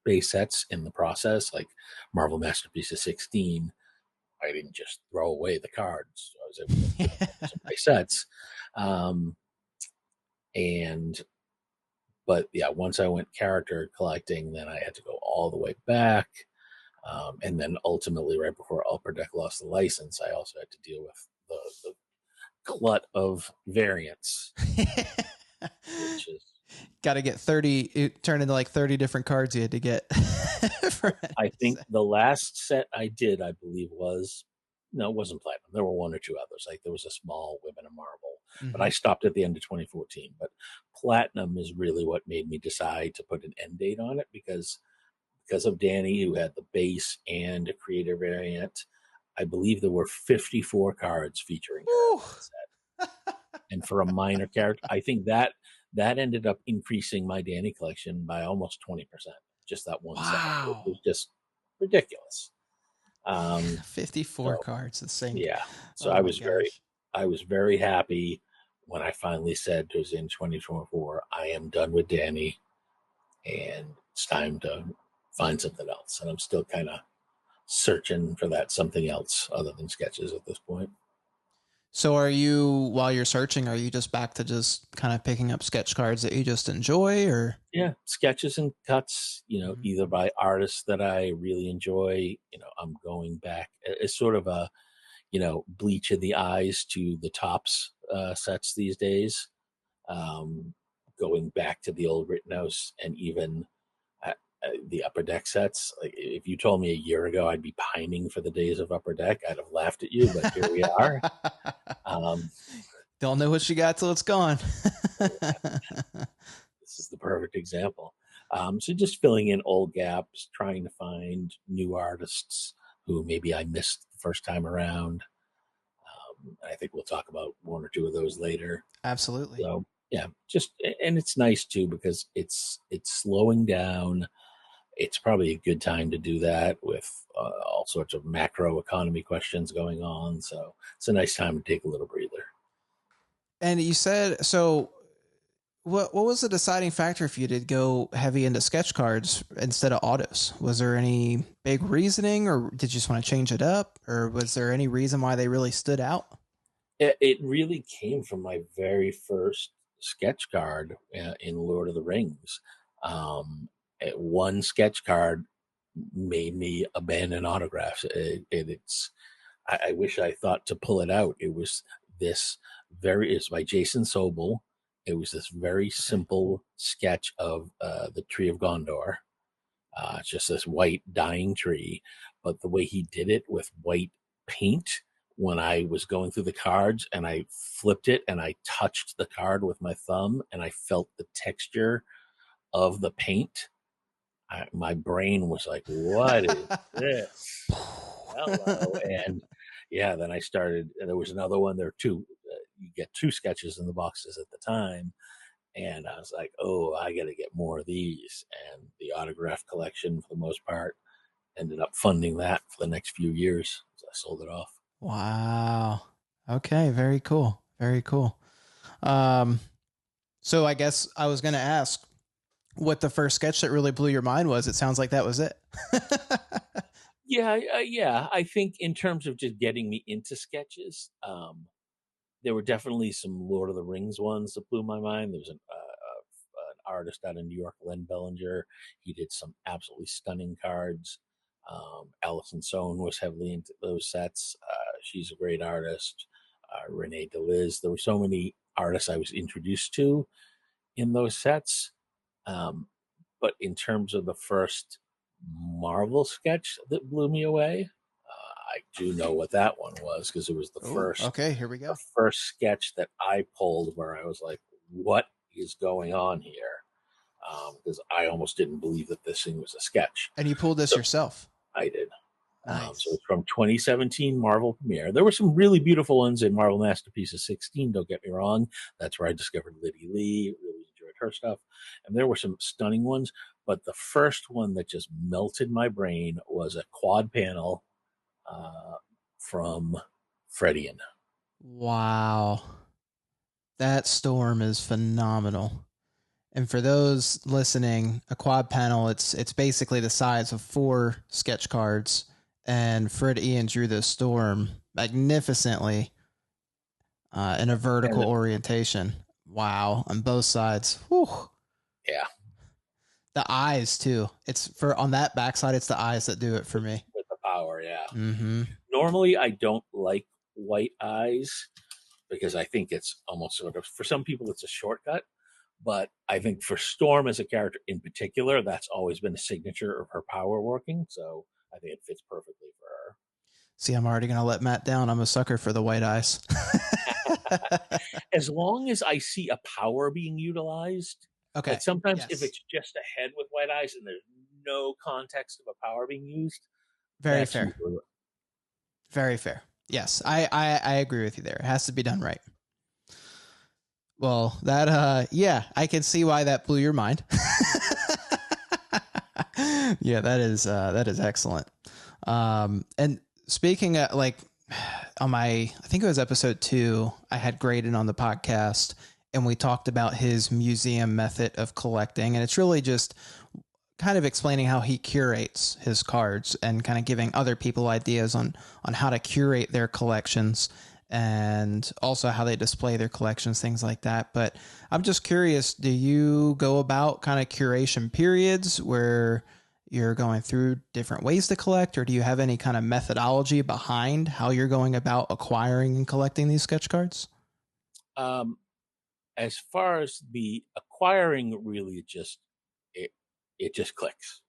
base sets in the process, like Marvel Masterpieces 16. I didn't just throw away the cards. I was able to put some nice sets. But yeah, once I went character collecting, then I had to go all the way back. And then ultimately, right before Upper Deck lost the license, I also had to deal with the glut of variants, which is got to get 30. It turned into like 30 different cards you had to get. I think the last set I did, I believe, was no, it wasn't Platinum. There were one or two others. Like there was a small Women of Marvel, but I stopped at the end of 2014. But Platinum is really what made me decide to put an end date on it because of Danny, who had the base and a creator variant. I believe there were 54 cards featuring her in that set. And for a minor character, I think that ended up increasing my Danny collection by almost 20%. Just that one set. It was just ridiculous. 54 cards, the same. Yeah. So I was very happy when I finally said it was in 2024, I am done with Danny and it's time to find something else. And I'm still kind of searching for that something else other than sketches at this point. So while you're searching, are you just back to just kind of picking up sketch cards that you just enjoy, or? Yeah, sketches and cuts, either by artists that I really enjoy. I'm going back. It's sort of a, bleach of the eyes to the Tops sets these days. Going back to the old Rittenhouse and even the Upper Deck sets. Like if you told me a year ago I'd be pining for the days of Upper Deck, I'd have laughed at you, but here we are. Don't know what you got till it's gone. This is the perfect example. So just filling in old gaps, trying to find new artists who maybe I missed the first time around. I think we'll talk about one or two of those later. Absolutely. So yeah, and it's nice too because it's slowing down. It's probably a good time to do that with all sorts of macro economy questions going on. So it's a nice time to take a little breather. And you said, so what was the deciding factor for you to go heavy into sketch cards instead of autos? Was there any big reasoning, or did you just want to change it up, or was there any reason why they really stood out? It really came from my very first sketch card in Lord of the Rings. One sketch card made me abandon autographs. I wish I thought to pull it out. It was it's by Jason Sobel. It was this very simple sketch of the Tree of Gondor. It's just this white dying tree, but the way he did it with white paint, when I was going through the cards and I flipped it and I touched the card with my thumb and I felt the texture of the paint, my brain was like, what is this? Hello. And yeah, then I started, and there was another one. There were two, you get two sketches in the boxes at the time. And I was like, oh, I got to get more of these. And the autograph collection, for the most part, ended up funding that for the next few years. So I sold it off. Wow. Okay. Very cool. Very cool. So I guess I was going to ask what the first sketch that really blew your mind was. It sounds like that was it. Yeah. I think in terms of just getting me into sketches, there were definitely some Lord of the Rings ones that blew my mind. There was an artist out of New York, Len Bellinger. He did some absolutely stunning cards. Alison Sohn was heavily into those sets. She's a great artist. Renee DeLiz. There were so many artists I was introduced to in those sets. But in terms of the first Marvel sketch that blew me away, I do know what that one was because it was the first. Okay, here we go. The first sketch that I pulled where I was like, what is going on here? Because I almost didn't believe that this thing was a sketch. And you pulled this yourself? I did. Nice. So it's from 2017 Marvel Premiere. There were some really beautiful ones in Marvel Masterpieces 16, don't get me wrong. That's where I discovered Liddy Lee, really enjoyed her stuff. And there were some stunning ones, but the first one that just melted my brain was a quad panel from Fredian. Wow. That storm is phenomenal. And for those listening, a quad panel, it's basically the size of 4 sketch cards. And Fred Ian drew this storm magnificently. in a vertical orientation. Wow, on both sides. Whew. Yeah. The eyes too. It's for on that backside. It's the eyes that do it for me. With the power, yeah. Mm-hmm. Normally, I don't like white eyes because I think it's almost sort of, for some people, it's a shortcut. But I think for Storm as a character in particular, that's always been a signature of her power working. So I think it fits perfectly for her. See, I'm already going to let Matt down. I'm a sucker for the white eyes. As long as I see a power being utilized. Okay. Like sometimes if it's just a head with white eyes and there's no context of a power being used. Very fair. Very fair. Yes, I agree with you there. It has to be done right. Well, that yeah, I can see why that blew your mind. Yeah, that is excellent. And speaking of, like, on I think it was episode 2, I had graded on the podcast, and we talked about his museum method of collecting, and it's really just kind of explaining how he curates his cards and kind of giving other people ideas on how to curate their collections and also how they display their collections, things like that. But I'm just curious, do you go about kind of curation periods where you're going through different ways to collect, or do you have any kind of methodology behind how you're going about acquiring and collecting these sketch cards? As far as the acquiring, really, it just clicks.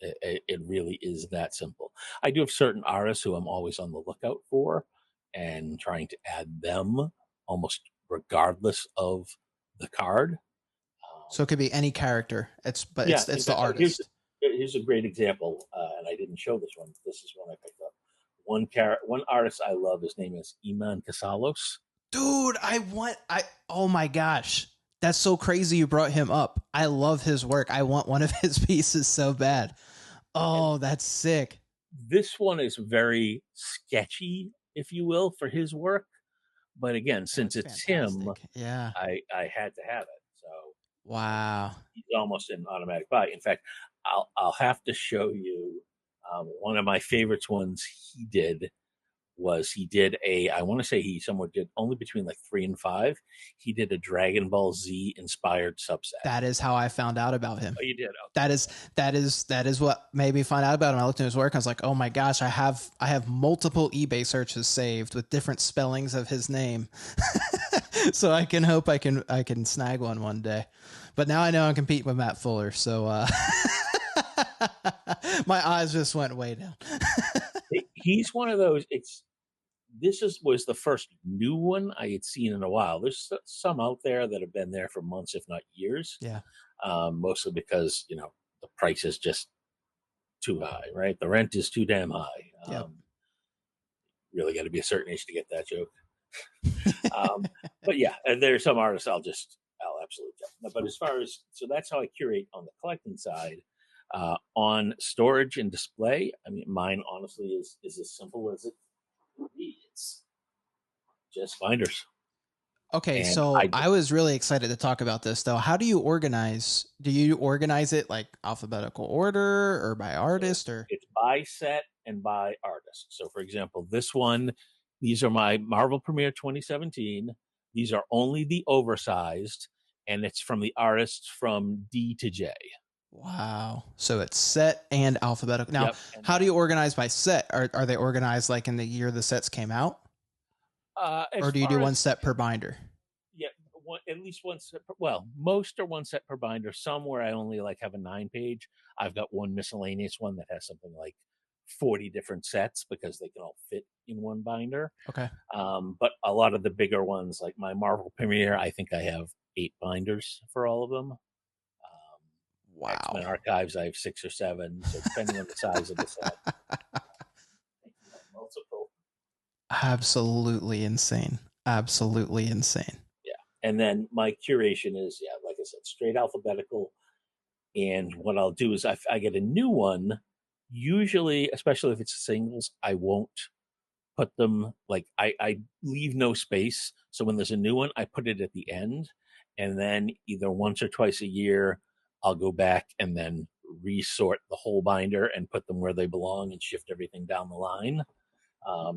It really is that simple. I do have certain artists who I'm always on the lookout for and trying to add them almost regardless of the card. So it could be any character. It's the artist. Here's a great example, and I didn't show this one. This is one I picked up. One artist I love. His name is Iman Casalos. Dude, oh my gosh. That's so crazy you brought him up. I love his work. I want one of his pieces so bad. Oh, that's sick. This one is very sketchy, if you will, for his work. But again, since it's fantastic. Him, yeah, I had to have it. So wow, he's almost an automatic buy. In fact, I'll have to show you one of my favorites ones he did. I want to say he somewhere did only between like 3 and 5. He did a Dragon Ball Z inspired subset. That is how I found out about him. Oh, you did? Okay. That is what made me find out about him. I looked at his work. I was like, oh my gosh, I have multiple eBay searches saved with different spellings of his name. So I can hope I can snag one day. But now I know I'm competing with Matt Fuller. So my eyes just went way down. He's one of those. Was the first new one I had seen in a while. There's some out there that have been there for months, if not years. Yeah. Mostly because, the price is just too high, right? The rent is too damn high. Yep. Really got to be a certain age to get that joke. But yeah, and there's some artists I'll absolutely tell. But as far as, so that's how I curate on the collecting side. On storage and display, I mean, mine honestly is as simple as it it's just binders. Okay, and so I was really excited to talk about this, though. How do you organize? Do you organize it like alphabetical order or by artist? Or it's by set and by artist. So, for example, this one, these are my Marvel Premiere 2017. These are only the oversized, and it's from the artists from D to J. Wow. So it's set and alphabetical. Now, how do you organize by set? Are they organized like in the year the sets came out? Or do you do one set per binder? Yeah, at least one set. Well, most are one set per binder. Some where I only have a 9-page. I've got one miscellaneous one that has something like 40 different sets because they can all fit in one binder. Okay. But a lot of the bigger ones, like my Marvel Premiere, I think I have 8 binders for all of them. Wow. X-Men Archives, I have 6 or 7. So depending on the size of the set. Multiple. Absolutely insane. Absolutely insane. Yeah. And then my curation is, like I said, straight alphabetical. And what I'll do is I get a new one. Usually, especially if it's singles, I won't put them, I leave no space. So when there's a new one, I put it at the end. And then either once or twice a year, I'll go back and then resort the whole binder and put them where they belong and shift everything down the line.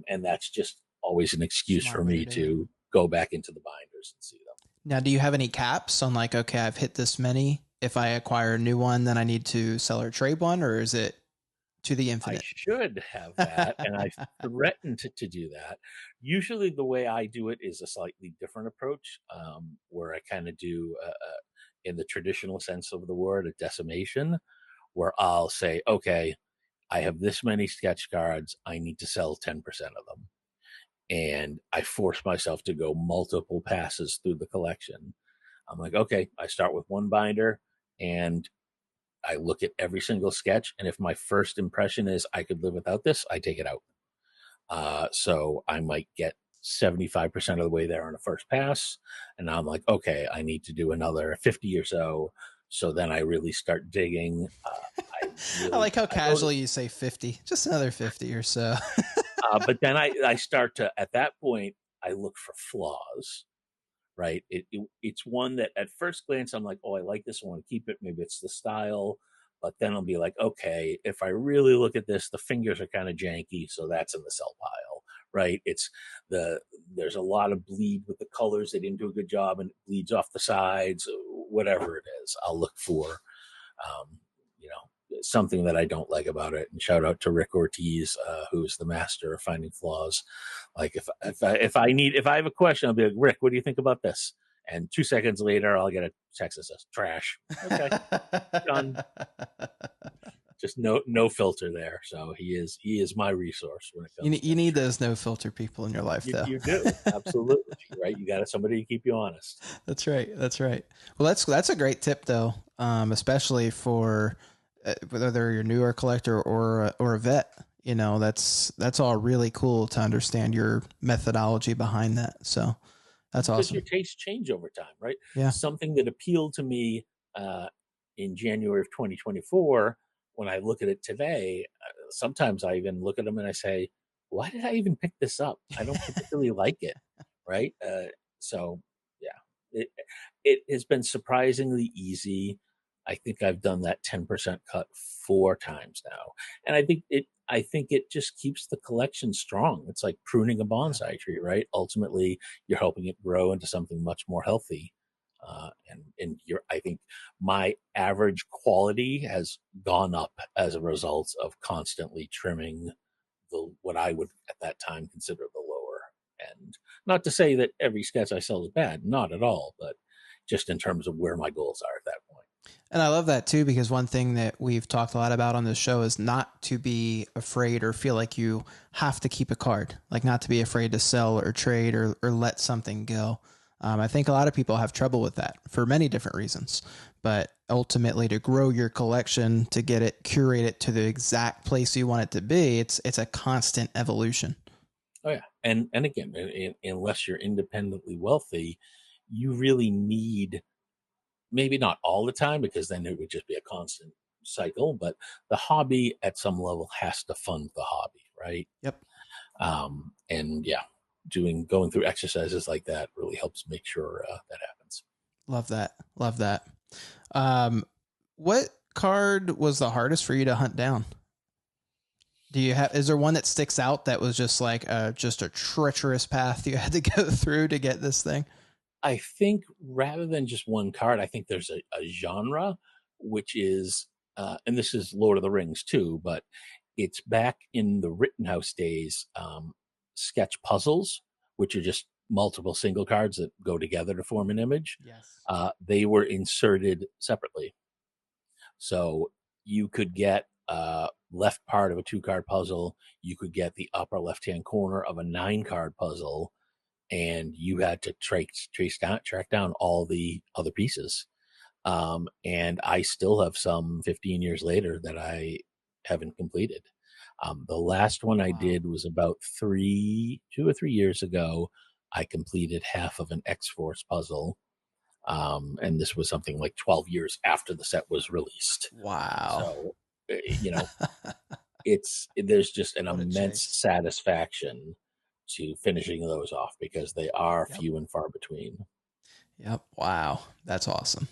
And that's just always an excuse for me to go back into the binders and see them. Now, do you have any caps on like, okay, I've hit this many. If I acquire a new one, then I need to sell or trade one, or is it to the infinite? I should have that, and I threatened to do that. Usually the way I do it is a slightly different approach, where I kind of do, in the traditional sense of the word, a decimation, where I'll say, okay, I have this many sketch cards, I need to sell 10% of them. And I force myself to go multiple passes through the collection. I'm like, okay, I start with one binder and I look at every single sketch. And if my first impression is I could live without this, I take it out. So I might get 75% of the way there on the first pass. And I'm like, okay, I need to do another 50 or so. So then I really start digging. I like how casually you say 50, just another 50 or so. But then I start to, at that point, I look for flaws, right? It's one that at first glance, I'm like, oh, I like this. I want to keep it. Maybe it's the style. But then I'll be like, okay, if I really look at this, the fingers are kind of janky. So that's in the sell pile, right? There's a lot of bleed with the colors. They didn't do a good job and it bleeds off the sides, whatever it is. I'll look for, something that I don't like about it. And shout out to Rick Ortiz, who's the master of finding flaws. Like if I have a question, I'll be like, Rick, what do you think about this? And 2 seconds later, I'll get a text that says trash. Okay, done. Just no filter there. So he is my resource when it comes. You need those no filter people in your life, though. You do, absolutely, right? You got somebody to keep you honest. That's right. Well, that's a great tip, though, especially for whether you're a newer collector or a vet. That's all really cool to understand your methodology behind that. So that's awesome. Because your tastes change over time, right? Yeah. Something that appealed to me in January of 2024, when I look at it today, sometimes I even look at them and I say, why did I even pick this up? I don't particularly like it, right? So yeah, it has been surprisingly easy. I think I've done that 10% cut 4 times now. And I think it just keeps the collection strong. It's like pruning a bonsai tree, right? Ultimately, you're helping it grow into something much more healthy. I think my average quality has gone up as a result of constantly trimming what I would at that time consider the lower end. Not to say that every sketch I sell is bad, not at all, but just in terms of where my goals are at that point. And I love that too, because one thing that we've talked a lot about on this show is not to be afraid or feel like you have to keep a card, like not to be afraid to sell or trade or let something go. I think a lot of people have trouble with that for many different reasons, but ultimately to grow your collection, to get it, curate it to the exact place you want it to be, it's a constant evolution. Oh yeah. And again, unless you're independently wealthy, you really need, maybe not all the time, because then it would just be a constant cycle, but the hobby at some level has to fund the hobby, right? Yep. And yeah, going through exercises like that really helps make sure that happens. Love that. What card was the hardest for you to hunt down? Is there one that sticks out that was just like just a treacherous path you had to go through to get this thing? I think rather than just one card, I think there's a genre, which is, and this is Lord of the Rings too, but it's back in the Rittenhouse days, sketch puzzles, which are just multiple single cards that go together to form an image. Yes. They were inserted separately. So you could get left part of a 2-card puzzle. You could get the upper left-hand corner of a 9-card puzzle, and you had to track down all the other pieces. And I still have some 15 years later that I haven't completed. The last one I did was about 2 or 3 years ago. I completed half of an X-Force puzzle. And this was something like 12 years after the set was released. Wow. So, there's just an immense satisfaction to finishing those off, because they are few and far between. Yep. Wow. That's awesome.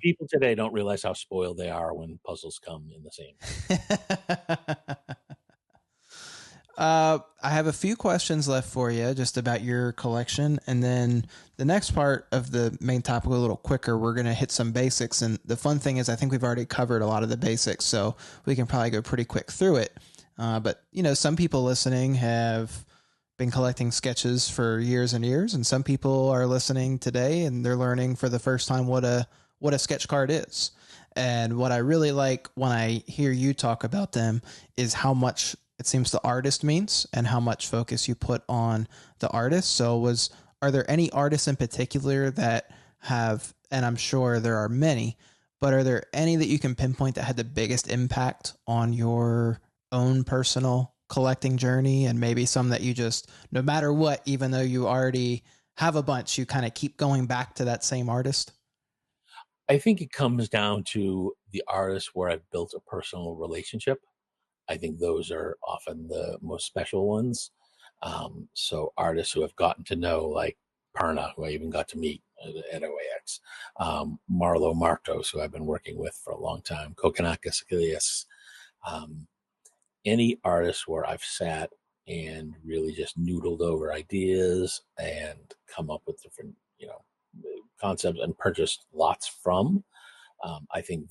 People today don't realize how spoiled they are when puzzles come in the same. I I have a few questions left for you just about your collection. And then the next part of the main topic, a little quicker, we're going to hit some basics. And the fun thing is I think we've already covered a lot of the basics, so we can probably go pretty quick through it. But, some people listening have been collecting sketches for years and years, and some people are listening today and they're learning for the first time what a sketch card is. And what I really like when I hear you talk about them is how much it seems the artist means and how much focus you put on the artist. So are there any artists in particular that have, and I'm sure there are many, but are there any that you can pinpoint that had the biggest impact on your own personal collecting journey, and maybe some that you just, no matter what, even though you already have a bunch, you kind of keep going back to that same artist? I think it comes down to the artists where I've built a personal relationship. I think those are often the most special ones. So artists who have gotten to know, like Parna, who I even got to meet at OAX, Marlo Martos, who I've been working with for a long time, Kokonakis Achilles, any artist where I've sat and really just noodled over ideas and come up with different, concepts and purchased lots from. I think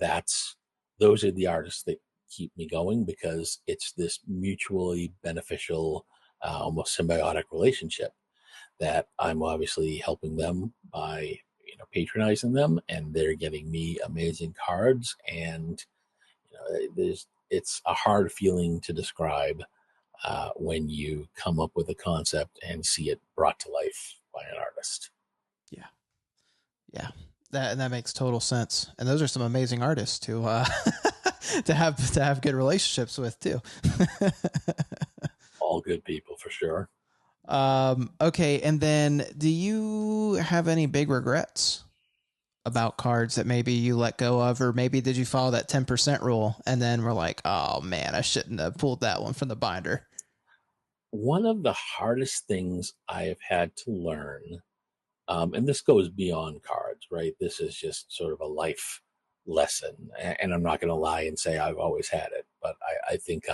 those are the artists that keep me going, because it's this mutually beneficial, almost symbiotic relationship that I'm obviously helping them by, patronizing them, and they're getting me amazing cards. And, it's a hard feeling to describe when you come up with a concept and see it brought to life by an artist. Yeah. Yeah. That makes total sense. And those are some amazing artists to to have good relationships with too. All good people for sure. Okay, and then do you have any big regrets about cards that maybe you let go of, or maybe did you follow that 10% rule and then we're like, oh man, I shouldn't have pulled that one from the binder? One of the hardest things I have had to learn, and this goes beyond cards, right? This is just sort of a life lesson. And I'm not going to lie and say I've always had it, but I think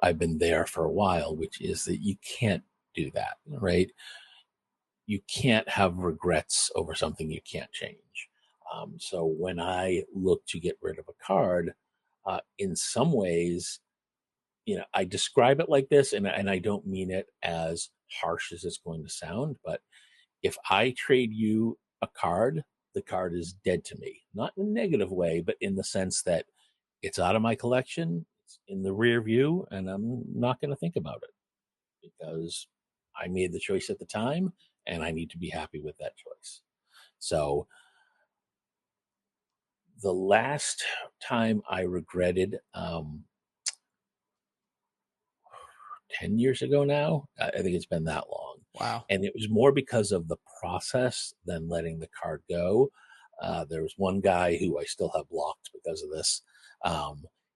I've been there for a while, which is that you can't do that, right? You can't have regrets over something you can't change. So when I look to get rid of a card, in some ways, I describe it like this, and I don't mean it as harsh as it's going to sound, but if I trade you a card, the card is dead to me. Not in a negative way, but in the sense that it's out of my collection, it's in the rear view, and I'm not going to think about it because I made the choice at the time, and I need to be happy with that choice. So the last time I regretted, 10 years ago now. I think it's been that long. Wow. And it was more because of the process than letting the card go. There was one guy who I still have blocked because of this.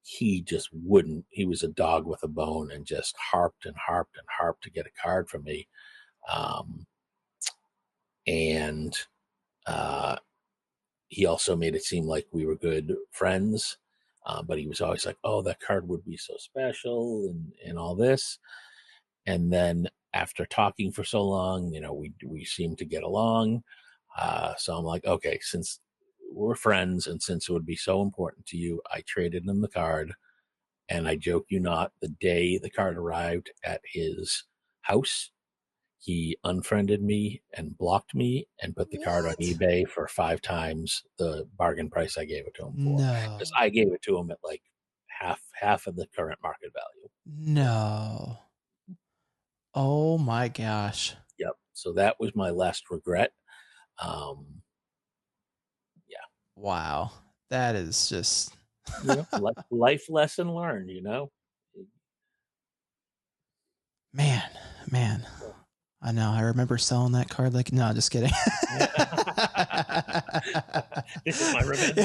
He just wouldn't. He was a dog with a bone and just harped and harped and harped to get a card from me. And he also made it seem like we were good friends. But he was always like, oh, that card would be so special and all this. And then after talking for so long, we seem to get along. So I'm like, okay, since we're friends and since it would be so important to you, I traded him the card. And I joke you not, the day the card arrived at his house, he unfriended me and blocked me and put the card on eBay for 5 times the bargain price I gave it to him for. No. Because I gave it to him at like half of the current market value. No. Oh my gosh. Yep. So that was my last regret. Yeah. Wow. That is just life lesson learned, Man. I know. I remember selling that card like, no, just kidding. This is my revenge.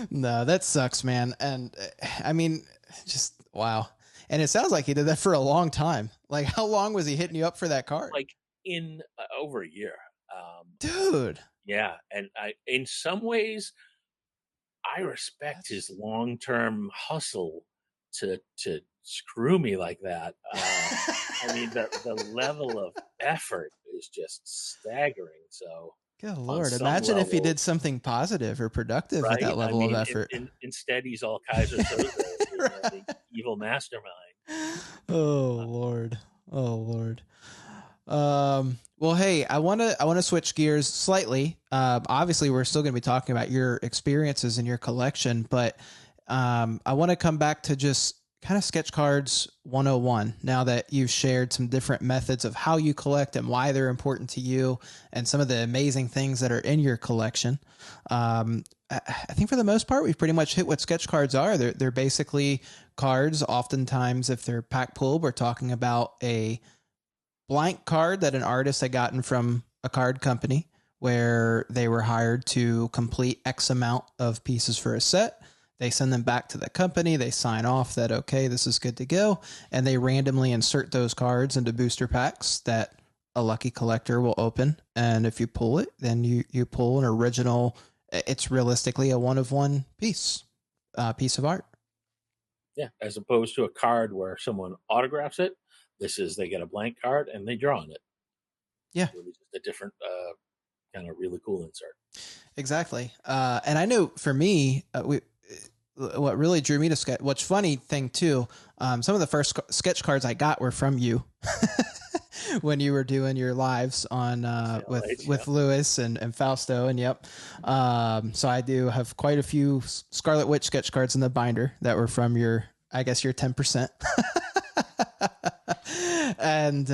No, that sucks, man. And I mean, just wow. And it sounds like he did that for a long time. Like, how long was he hitting you up for that card? Like in over a year. Dude. Yeah. And in some ways, I respect his long-term hustle to screw me like that. I mean, the level of effort is just staggering. So, Good on Lord. some Imagine if he level, did something positive or productive with right? that I level of mean, effort. instead he's all Kaiser Soze, Right. the evil mastermind. Oh Lord. Oh Lord. Well, hey, I want to switch gears slightly. Obviously, we're still going to be talking about your experiences in your collection, but I want to come back to just kind of sketch cards 101. Now that you've shared some different methods of how you collect and why they're important to you, and some of the amazing things that are in your collection. I think for the most part, we've pretty much hit what sketch cards are. They're basically cards. Oftentimes, if they're pack pulled, we're talking about a blank card that an artist had gotten from a card company where they were hired to complete X amount of pieces for a set. They send them back to the company. They sign off that, okay, this is good to go. And they randomly insert those cards into booster packs that a lucky collector will open. And if you pull it, then you pull an original. It's realistically a one of one piece of art. Yeah, as opposed to a card where someone autographs it. This is they get a blank card and they draw on it. Yeah. Really just a different kind of really cool insert. Exactly. And I know for me, what really drew me to sketch, what's funny thing too, some of the first sketch cards I got were from you when you were doing your lives on with Lewis and Fausto. And yep. So I do have quite a few Scarlet Witch sketch cards in the binder that were from your, I guess your 10%. And,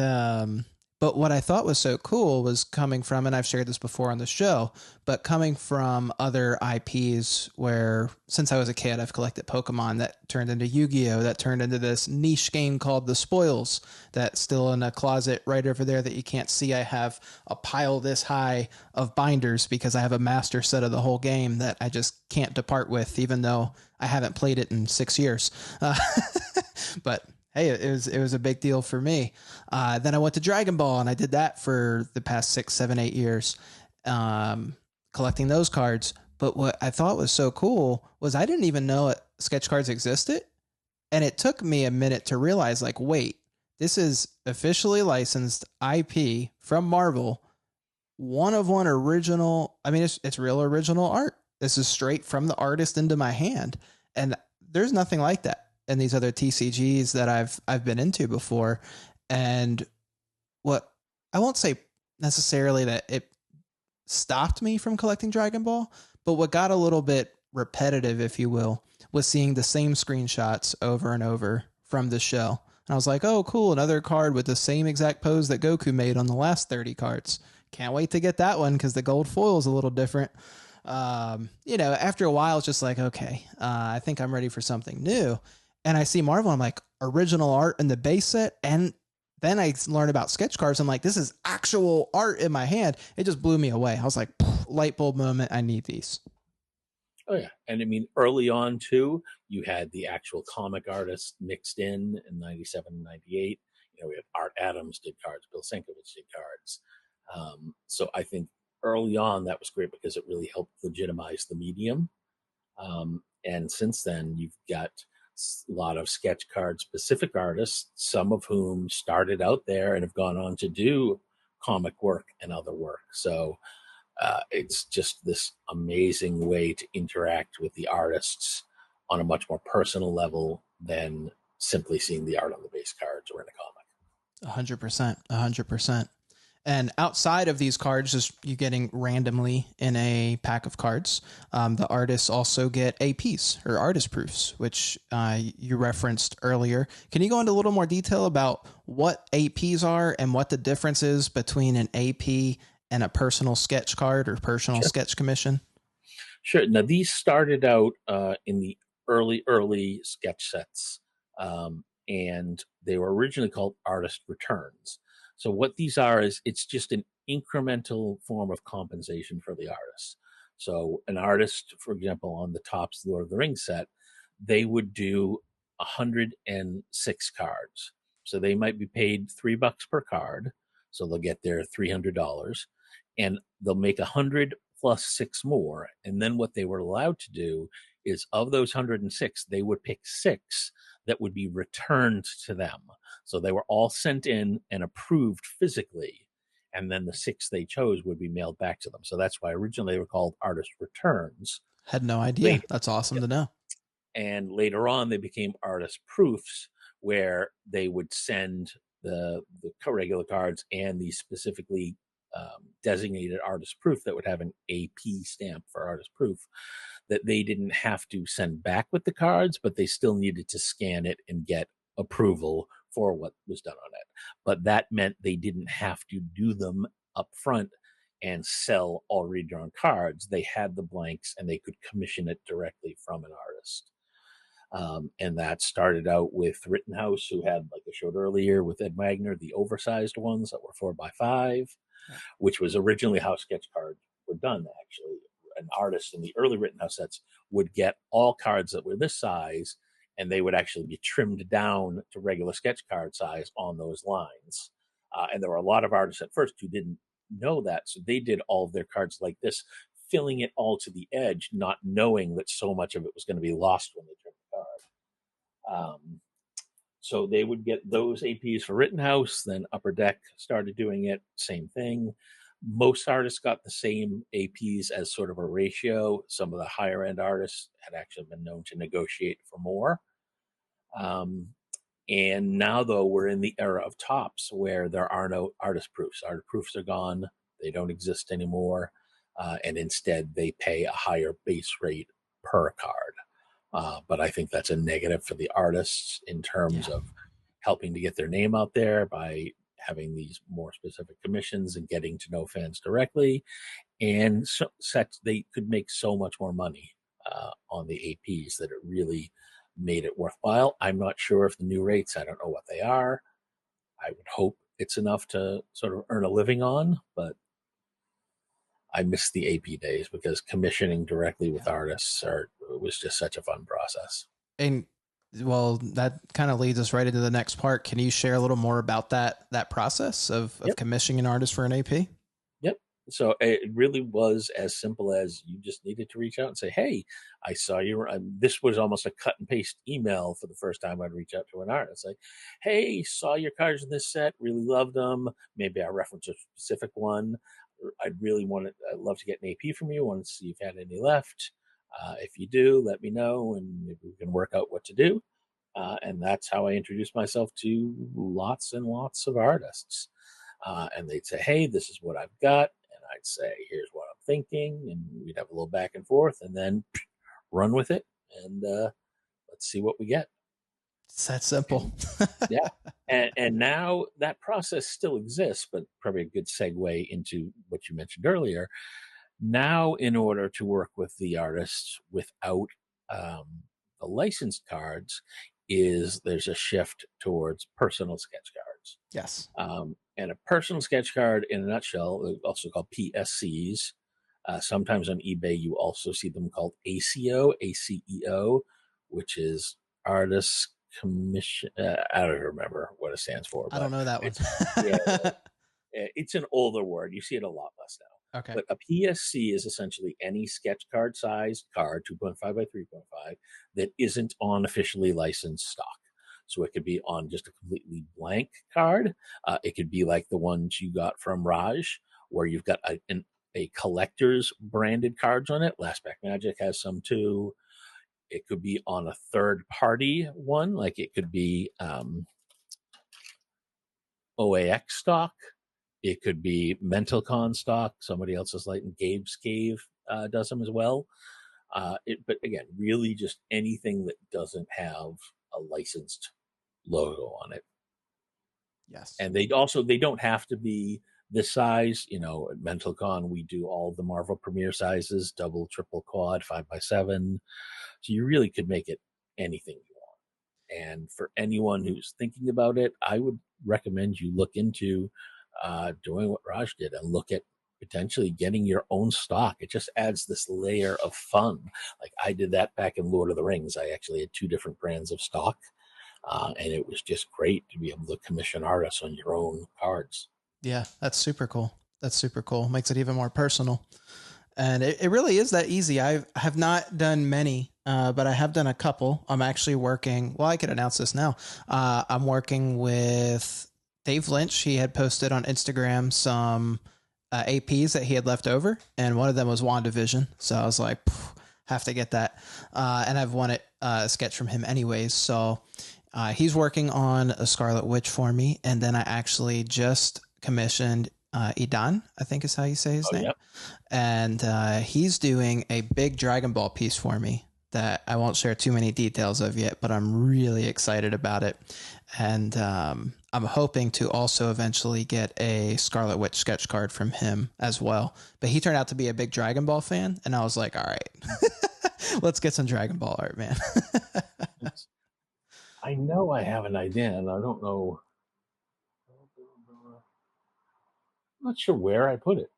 but what I thought was so cool was coming from, and I've shared this before on the show, but coming from other IPs where, since I was a kid, I've collected Pokemon that turned into Yu-Gi-Oh! That turned into this niche game called The Spoils that's still in a closet right over there that you can't see. I have a pile this high of binders because I have a master set of the whole game that I just can't depart with, even though I haven't played it in 6 years. But hey, it was a big deal for me. Then I went to Dragon Ball, and I did that for the past 6, 7, 8 years, collecting those cards. But what I thought was so cool was I didn't even know sketch cards existed. And it took me a minute to realize, like, wait, this is officially licensed IP from Marvel, one of one original. I mean, it's real original art. This is straight from the artist into my hand. And there's nothing like that and these other TCGs that I've been into before. And what I won't say necessarily that it stopped me from collecting Dragon Ball, but what got a little bit repetitive, if you will, was seeing the same screenshots over and over from the show. And I was like, oh, cool, another card with the same exact pose that Goku made on the last 30 cards. Can't wait to get that one because the gold foil is a little different. After a while, it's just like, okay, I think I'm ready for something new. And I see Marvel, I'm like, original art in the base set. And then I learned about sketch cards. I'm like, this is actual art in my hand. It just blew me away. I was like, light bulb moment. I need these. Oh, yeah. And I mean, early on, too, you had the actual comic artists mixed in 97 and 98. We had Art Adams did cards, Bill Sienkiewicz did cards. So I think early on, that was great because it really helped legitimize the medium. And since then, you've got a lot of sketch card specific artists, some of whom started out there and have gone on to do comic work and other work. So it's just this amazing way to interact with the artists on a much more personal level than simply seeing the art on the base cards or in a comic. 100%, 100%. And outside of these cards, just you getting randomly in a pack of cards, the artists also get APs or artist proofs, which you referenced earlier. Can you go into a little more detail about what APs are and what the difference is between an AP and a personal sketch card or personal sketch commission? Sure. Now, these started out in the early sketch sets, and they were originally called artist returns. So what these are is it's just an incremental form of compensation for the artist. So an artist, for example, on the Topps Lord of the Rings set, they would do 106 cards. So they might be paid $3 per card. So they'll get their $300 and they'll make 100 plus 6 more. And then what they were allowed to do is of those 106, they would pick 6 that would be returned to them. So they were all sent in and approved physically, and then the 6 they chose would be mailed back to them. So that's why originally they were called artist returns. Had no idea. That's awesome to know. And later on, they became artist proofs, where they would send the regular cards and the specifically designated artist proof that would have an AP stamp for artist proof, that they didn't have to send back with the cards, but they still needed to scan it and get approval for what was done on it. But that meant they didn't have to do them up front and sell already drawn cards. They had the blanks and they could commission it directly from an artist. And that started out with Rittenhouse, who had, like I showed earlier with Ed Wagner, the oversized ones that were 4x5, which was originally how sketch cards were done. Actually, an artist in the early Rittenhouse sets would get all cards that were this size, and they would actually be trimmed down to regular sketch card size on those lines. And there were a lot of artists at first who didn't know that, so they did all of their cards like this, filling it all to the edge, not knowing that so much of it was going to be lost when they trimmed the card. So they would get those APs for Rittenhouse, then Upper Deck started doing it, same thing. Most artists got the same APs as sort of a ratio. Some of the higher end artists had actually been known to negotiate for more. And now, though, we're in the era of tops where there are no artist proofs. Artist proofs are gone. They don't exist anymore. And instead, they pay a higher base rate per card. But I think that's a negative for the artists in terms of helping to get their name out there by having these more specific commissions and getting to know fans directly. And so they could make so much more money on the APs that it really made it worthwhile. I'm not sure if the new rates, I don't know what they are. I would hope it's enough to sort of earn a living on, but I miss the AP days because commissioning directly with artists was just such a fun process. And well, that kind of leads us right into the next part. Can you share a little more about that process of commissioning an artist for an AP? Yep. So it really was as simple as you just needed to reach out and say, hey, I saw you. This was almost a cut and paste email for the first time I'd reach out to an artist. Like, hey, saw your cards in this set. Really loved them. Maybe I reference a specific one. I'd love to get an AP from you. Want to see if you had any left. If you do, let me know, and maybe we can work out what to do. And that's how I introduced myself to lots and lots of artists. And they'd say, hey, this is what I've got. And I'd say, here's what I'm thinking. And we'd have a little back and forth and then run with it. And let's see what we get. It's that simple. Yeah. And now that process still exists, but probably a good segue into what you mentioned earlier. Now, in order to work with the artists without the licensed cards, there's a shift towards personal sketch cards. Yes. And a personal sketch card, in a nutshell, also called PSCs. Sometimes on eBay, you also see them called ACEO, which is Artist Commission. I don't remember what it stands for. I don't know that one. It's an older word. You see it a lot less now. Okay. But a PSC is essentially any sketch card sized card, 2.5 by 3.5, that isn't on officially licensed stock. So it could be on just a completely blank card. It could be like the ones you got from Raj, where you've got a collector's branded cards on it. Last Back Magic has some too. It could be on a third party one, like it could be OAX stock. It could be MentalCon stock. Somebody else's like Gabe's Cave does them as well. But again, really just anything that doesn't have a licensed logo on it. Yes. And they don't have to be this size. You know, at MentalCon, we do all the Marvel Premiere sizes, double, triple, quad, 5x7. So you really could make it anything you want. And for anyone who's thinking about it, I would recommend you look into doing what Raj did and look at potentially getting your own stock. It just adds this layer of fun. Like I did that back in Lord of the Rings. I actually had 2 different brands of stock. And it was just great to be able to commission artists on your own cards. Yeah, that's super cool. That's super cool. Makes it even more personal. And it really is that easy. I have not done many but I have done a couple. I'm actually working. Well, I could announce this now. I'm working with Dave Lynch. He had posted on Instagram some APs that he had left over, and one of them was WandaVision. So I was like, have to get that. And I've wanted a sketch from him anyways. So he's working on a Scarlet Witch for me. And then I actually just commissioned Idan, I think is how you say his name. Yep. And he's doing a big Dragon Ball piece for me that I won't share too many details of yet, but I'm really excited about it. And I'm hoping to also eventually get a Scarlet Witch sketch card from him as well. But he turned out to be a big Dragon Ball fan, and I was like, all right, let's get some Dragon Ball art, man. I know I have an idea, and I don't know. I'm not sure where I put it.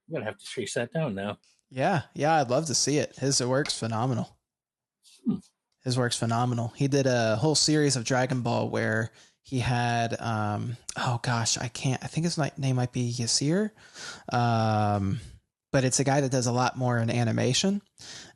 I'm going to have to trace that down now. Yeah, I'd love to see it. His work's phenomenal. His work's phenomenal. He did a whole series of Dragon Ball where he had, oh gosh, I think his name might be Yasir. But it's a guy that does a lot more in animation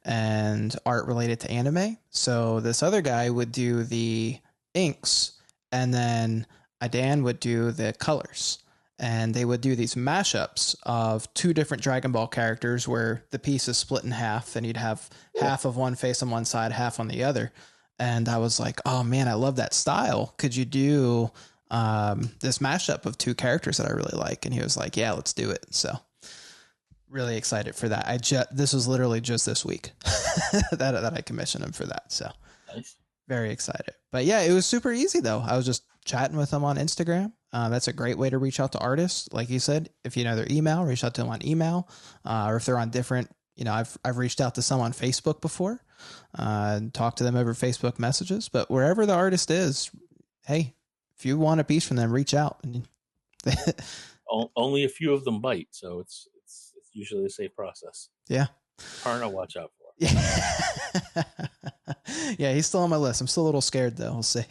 and art related to anime. So this other guy would do the inks, and then Adan would do the colors. And they would do these mashups of two different Dragon Ball characters where the piece is split in half, and you'd have half of one face on one side, half on the other. And I was like, oh man, I love that style. Could you do this mashup of two characters that I really like? And he was like, yeah, let's do it. So really excited for that. This was literally just this week that I commissioned him for that. So nice. Very excited. But yeah, it was super easy though. I was just chatting with them on Instagram. That's a great way to reach out to artists. Like you said, if you know their email, reach out to them on email, or if they're on different, I've reached out to some on Facebook before, talked to them over Facebook messages, but wherever the artist is, hey, if you want a piece from them, reach out. Only a few of them bite. So it's usually a safe process. Yeah. Karna, watch out for. Yeah, he's still on my list. I'm still a little scared though. We'll see.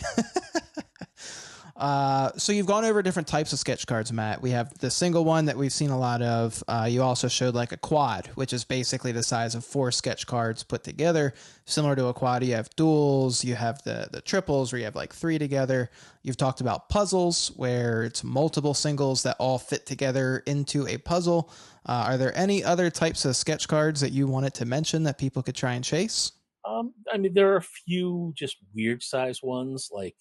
So you've gone over different types of sketch cards, Matt. We have the single one that we've seen a lot of. You also showed like a quad, which is basically the size of 4 sketch cards put together. Similar to a quad, you have duels, you have the triples where you have like 3 together. You've talked about puzzles where it's multiple singles that all fit together into a puzzle. Are there any other types of sketch cards that you wanted to mention that people could try and chase? I mean, there are a few just weird size ones like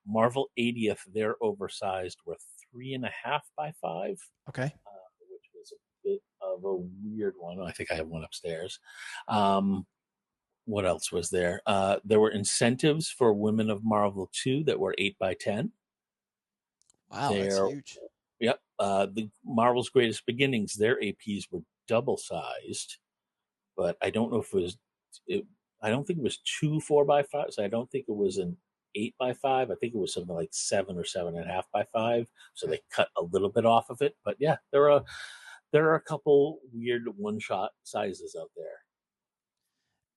Marvel 80th. They're oversized, were 3.5 by 5. Okay. Which was a bit of a weird one. I think I have one upstairs. What else was there? There were incentives for Women of Marvel 2 that were 8 by 10. Wow, that's huge. Yep. The Marvel's Greatest Beginnings, their APs were double sized, but I don't know if I don't think it was 2 4 by 5. So I don't think it was an 8 by 5. I think it was something like 7 or 7.5 by 5. So they cut a little bit off of it. But yeah, there are a couple weird one-shot sizes out there.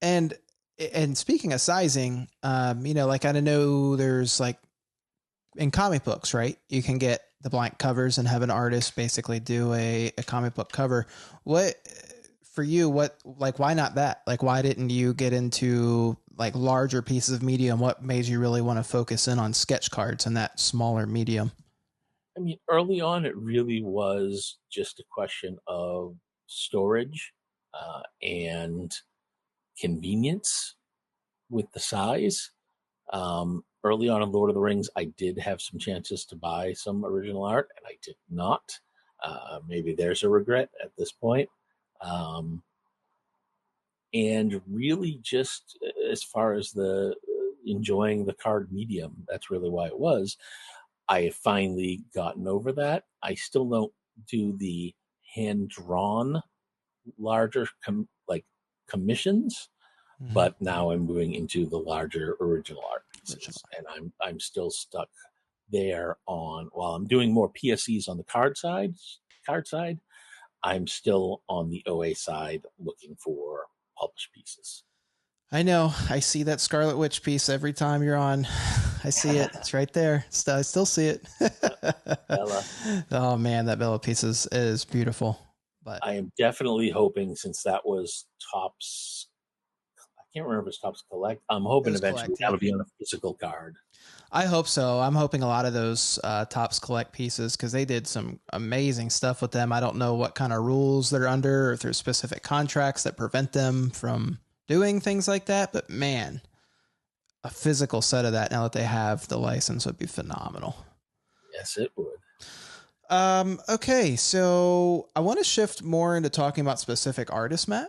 And speaking of sizing, like I know there's like in comic books, right? You can get the blank covers and have an artist basically do a comic book cover. What for you, why not that? Like, why didn't you get into like larger pieces of medium? What made you really want to focus in on sketch cards and that smaller medium? I mean, early on, it really was just a question of storage and convenience with the size. Early on in Lord of the Rings, I did have some chances to buy some original art, and I did not. Maybe there's a regret at this point. And really just as far as the enjoying the card medium, that's really why it was. I have finally gotten over that. I still don't do the hand-drawn larger commissions, but now I'm moving into the larger original art pieces, and I'm still stuck there on, while I'm doing more PSEs on the card side, I'm still on the OA side looking for published pieces. I know. I see that Scarlet Witch piece every time you're on. I see it. It's right there. I still see it. Bella. Oh man, that Bella piece is beautiful. But I am definitely hoping, since that was Topps can't remember if it's Tops Collect. I'm hoping eventually Collect, yeah. that'll be on a physical card. I hope so. I'm hoping a lot of those Tops Collect pieces, because they did some amazing stuff with them. I don't know what kind of rules they're under, or if there's specific contracts that prevent them from doing things like that. But man, a physical set of that, now that they have the license, would be phenomenal. Yes, it would. Okay, so I want to shift more into talking about specific artists, Matt.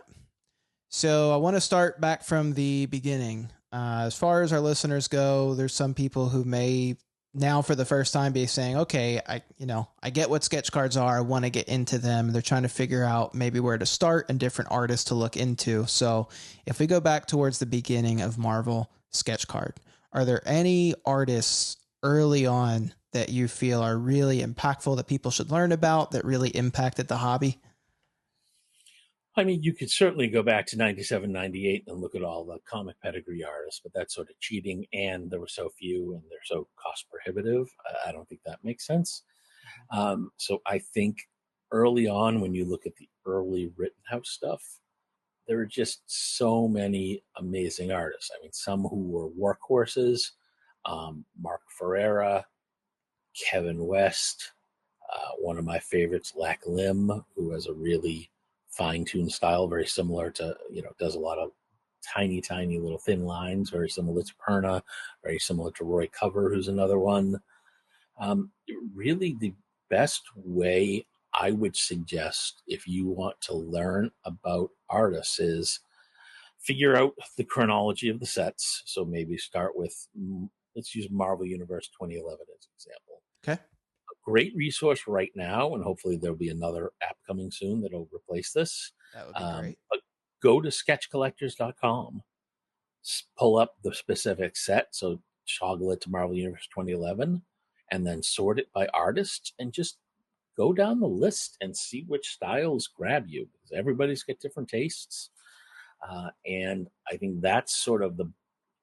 So I want to start back from the beginning. As far as our listeners go, there's some people who may now for the first time be saying, okay, I get what sketch cards are. I want to get into them. They're trying to figure out maybe where to start and different artists to look into. So if we go back towards the beginning of Marvel sketch card, are there any artists early on that you feel are really impactful that people should learn about, that really impacted the hobby? I mean, you could certainly go back to 97, 98 and look at all the comic pedigree artists, but that's sort of cheating, and there were so few and they're so cost prohibitive. I don't think that makes sense. So I think early on, when you look at the early Rittenhouse stuff, there are just so many amazing artists. I mean, some who were workhorses, Mark Ferreira, Kevin West, one of my favorites, Lack Lim, who has a really fine-tuned style, very similar to, does a lot of tiny little thin lines, very similar to Perna, very similar to Roy Cover, who's another one. Really, the best way I would suggest if you want to learn about artists is figure out the chronology of the sets. So maybe start with, let's use Marvel Universe 2011 as an example. Okay. Great resource right now, and hopefully there'll be another app coming soon that'll replace this. That would be great. But go to sketchcollectors.com, pull up the specific set, so toggle it to Marvel Universe 2011, and then sort it by artist, and just go down the list and see which styles grab you, because everybody's got different tastes. And I think that's sort of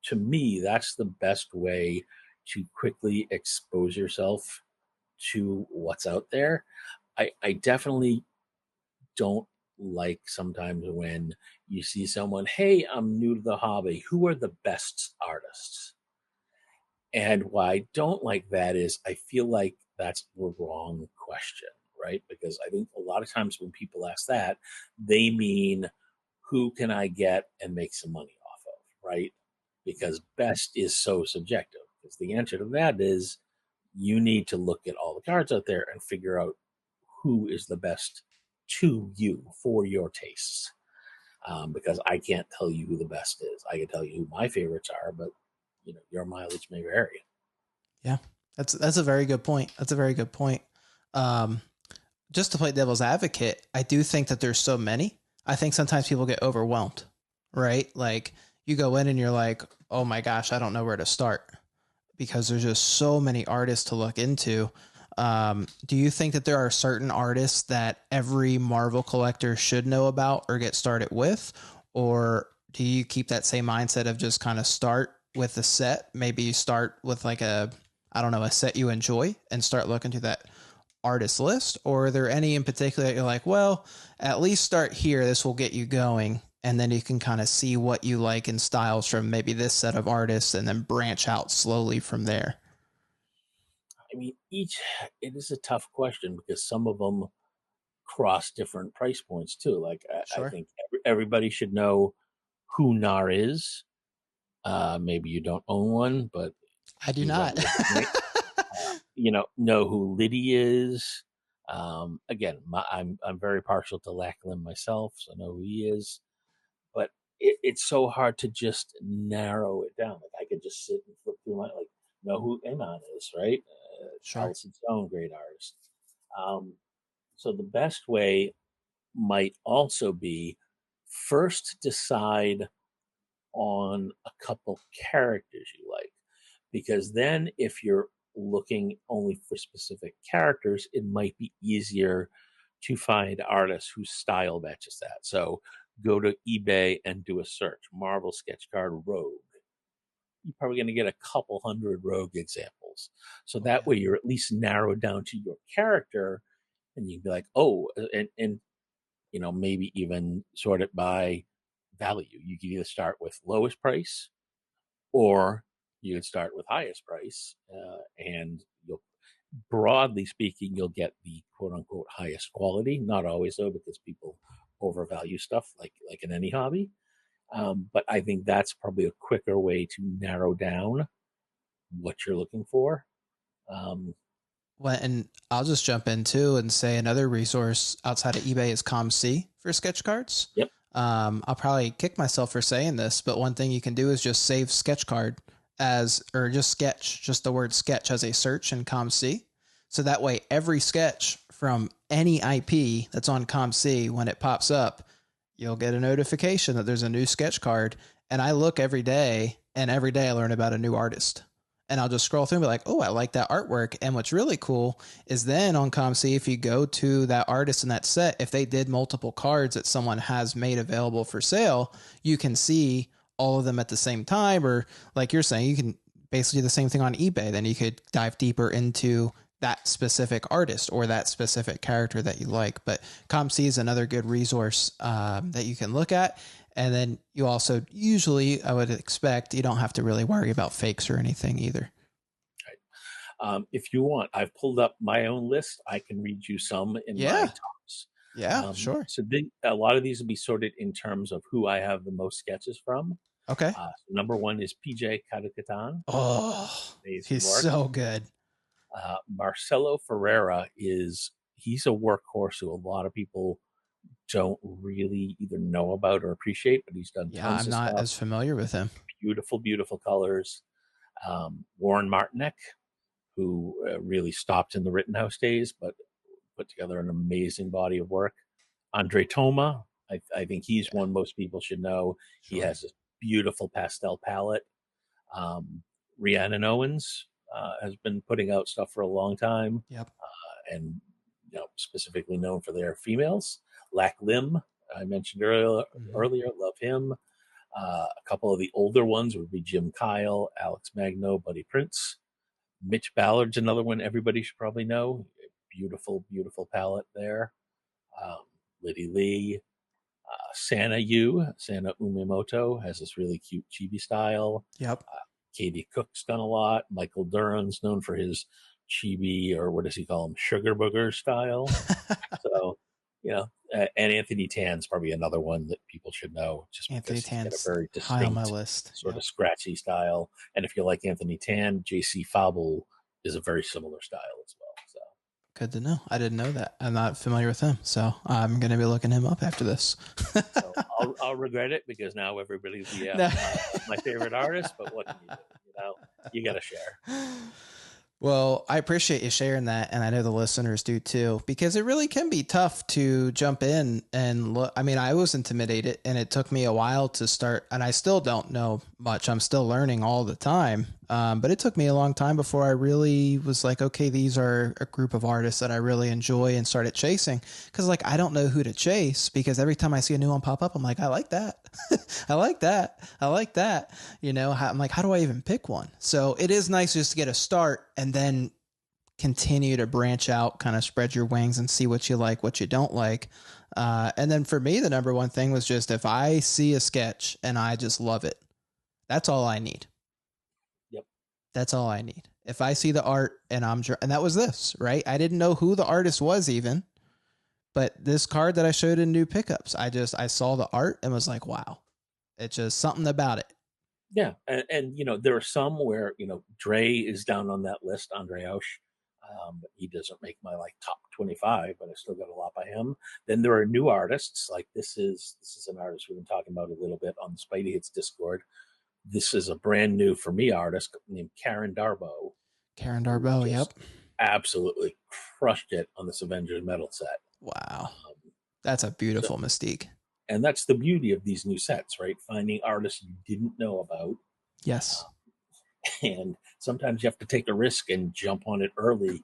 to me, that's the best way to quickly expose yourself to what's out there. I definitely don't like sometimes when you see someone, hey, I'm new to the hobby, who are the best artists? And why I don't like that is I feel like that's the wrong question, right? Because I think a lot of times when people ask that, they mean, who can I get and make some money off of, right? Because best is so subjective. Because the answer to that is, you need to look at all the cards out there and figure out who is the best to you for your tastes. Because I can't tell you who the best is. I can tell you who my favorites are, but your mileage may vary. Yeah, that's a very good point. That's a very good point. Just to play devil's advocate, I do think that there's so many. I think sometimes people get overwhelmed, right? Like you go in and you're like, oh my gosh, I don't know where to start, because there's just so many artists to look into. Do you think that there are certain artists that every Marvel collector should know about or get started with? Or do you keep that same mindset of just kind of start with the set? Maybe you start with like a set you enjoy and start looking through that artist list? Or are there any in particular that you're like, well, at least start here, this will get you going, and then you can kind of see what you like in styles from maybe this set of artists and then branch out slowly from there? I mean, it is a tough question because some of them cross different price points too. Like Sure. I think everybody should know who Nar is. Maybe you don't own one, but I do not. Know who Liddy is. Again, I'm very partial to Lachlan myself, so I know who he is. But it's so hard to just narrow it down. Like I could just sit and flip through know who Anon is, right? Sure. Alison Stone, great artist. So the best way might also be first decide on a couple characters you like, because then if you're looking only for specific characters, it might be easier to find artists whose style matches that. So go to eBay and do a search, Marvel sketch card Rogue. You're probably going to get a couple hundred Rogue examples. So that way you're at least narrowed down to your character, and you can be like, oh, and maybe even sort it by value. You can either start with lowest price, or you can start with highest price, and you'll, broadly speaking, you'll get the quote unquote highest quality. Not always though, because people overvalue stuff like in any hobby. But I think that's probably a quicker way to narrow down what you're looking for. Well, and I'll just jump in too and say another resource outside of eBay is ComC for sketch cards. Yep. I'll probably kick myself for saying this, but one thing you can do is just save sketch card or just the word sketch as a search in ComC. So that way every sketch from any IP that's on ComC, when it pops up, you'll get a notification that there's a new sketch card. And I look every day, and every day I learn about a new artist. And I'll just scroll through and be like, oh, I like that artwork. And what's really cool is then on ComC, if you go to that artist in that set, if they did multiple cards that someone has made available for sale, you can see all of them at the same time. Or like you're saying, you can basically do the same thing on eBay. Then you could dive deeper into that specific artist or that specific character that you like. But ComC is another good resource that you can look at. And then you also usually, I would expect, you don't have to really worry about fakes or anything either. Right. If you want, I've pulled up my own list. I can read you some in my tops. Yeah, sure. So a lot of these will be sorted in terms of who I have the most sketches from. Okay. Number one is PJ Kadukatan. Oh, he's so good. Marcelo Ferreira he's a workhorse who a lot of people don't really either know about or appreciate, but he's done tons I'm not as familiar with him. Beautiful, beautiful colors. Warren Martinek, who really stopped in the Rittenhouse days, but put together an amazing body of work. Andre Toma, I think he's one most people should know. Sure. He has a beautiful pastel palette. Rhiannon Owens has been putting out stuff for a long time. Yep. And specifically known for their females. Lack Lim, I mentioned earlier, love him. A couple of the older ones would be Jim Kyle, Alex Magno, Buddy Prince. Mitch Ballard's another one everybody should probably know. Beautiful, beautiful palette there. Liddy Lee. Sana Umemoto has this really cute chibi style. Yep. Katie Cook's done a lot. Michael Duran's known for his chibi, or what does he call them, sugar booger style. So, and Anthony Tan's probably another one that people should know, just Anthony because he's got Tan's a very high on my distinct list. sort of scratchy style. And if you like Anthony Tan, JC Fable is a very similar style as well. So good to know. I didn't know that. I'm not familiar with him, so I'm going to be looking him up after this. So I'll regret it, because now everybody will be my favorite artist. But what can you do? You got to share. Well, I appreciate you sharing that, and I know the listeners do too, because it really can be tough to jump in and look. I mean, I was intimidated, and it took me a while to start, and I still don't know much. I'm still learning all the time, but it took me a long time before I really was like, okay, these are a group of artists that I really enjoy, and started chasing. Because I don't know who to chase, because every time I see a new one pop up, I'm like, I like that. I like that. I like that. I'm like, how do I even pick one? So it is nice just to get a start and then continue to branch out, kind of spread your wings and see what you like, what you don't like. And then for me, the number one thing was just, if I see a sketch and I just love it, that's all I need. Yep. That's all I need. If I see the art and and that was this, right? I didn't know who the artist was even. But this card that I showed in new pickups, I saw the art and was like, wow, it's just something about it. Yeah. And there are some where, Dre is down on that list, Andre Ausch. He doesn't make my top 25, but I still got a lot by him. Then there are new artists. Like this is an artist we've been talking about a little bit on the Spidey Hits Discord. This is a brand new for me artist named Karen Darboe. Karen Darboe, yep. Absolutely crushed it on this Avengers Metal set. Wow. That's a beautiful Mystique. And that's the beauty of these new sets, right? Finding artists you didn't know about. Yes. And sometimes you have to take a risk and jump on it early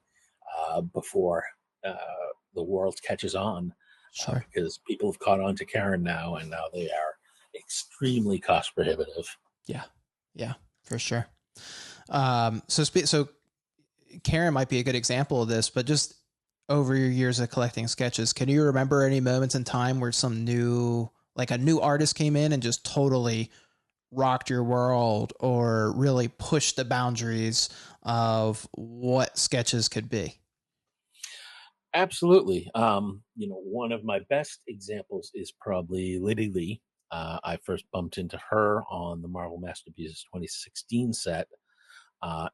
before the world catches on. Sure. Because people have caught on to Karen now, and now they are extremely cost prohibitive. Yeah. Yeah, for sure. So Karen might be a good example of this, but just over your years of collecting sketches, can you remember any moments in time where some new like a new artist came in and just totally rocked your world or really pushed the boundaries of what sketches could be? Absolutely. One of my best examples is probably Liddy Lee. I first bumped into her on the Marvel Masterpieces 2016 set,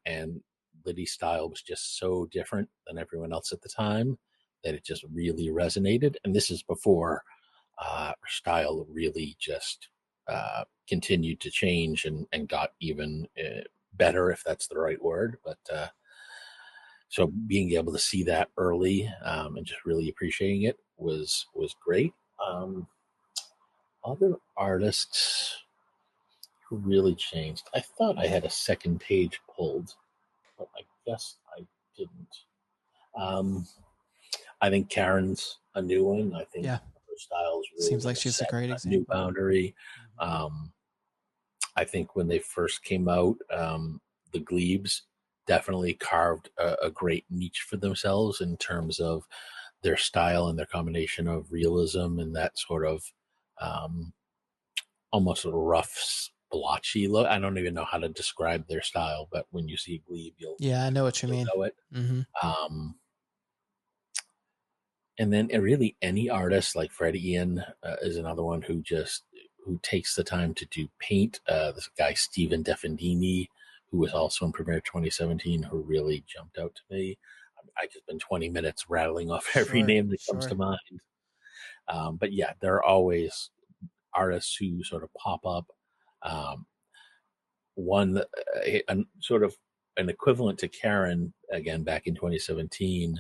and Liddy's style was just so different than everyone else at the time that it just really resonated. And this is before her style really just continued to change and got even better, if that's the right word. But so being able to see that early and just really appreciating it was great. Other artists who really changed. I thought I had a second page pulled, but I guess I didn't. I think Karen's a new one. I think her style is really seems like she's a great example. New boundary. I think when they first came out, the Glebes definitely carved a great niche for themselves in terms of their style and their combination of realism and that sort of almost a rough, splotchy look. I don't even know how to describe their style, but when you see Glebe, I know what you mean. Know it. And then really any artist like Fred Ian is another one who takes the time to do paint. This guy, Steven Defendini, who was also in Premiere 2017, who really jumped out to me. I just been 20 minutes rattling off every name that comes to mind. But yeah, there are always artists who sort of pop up. One sort of an equivalent to Karen, again, back in 2017,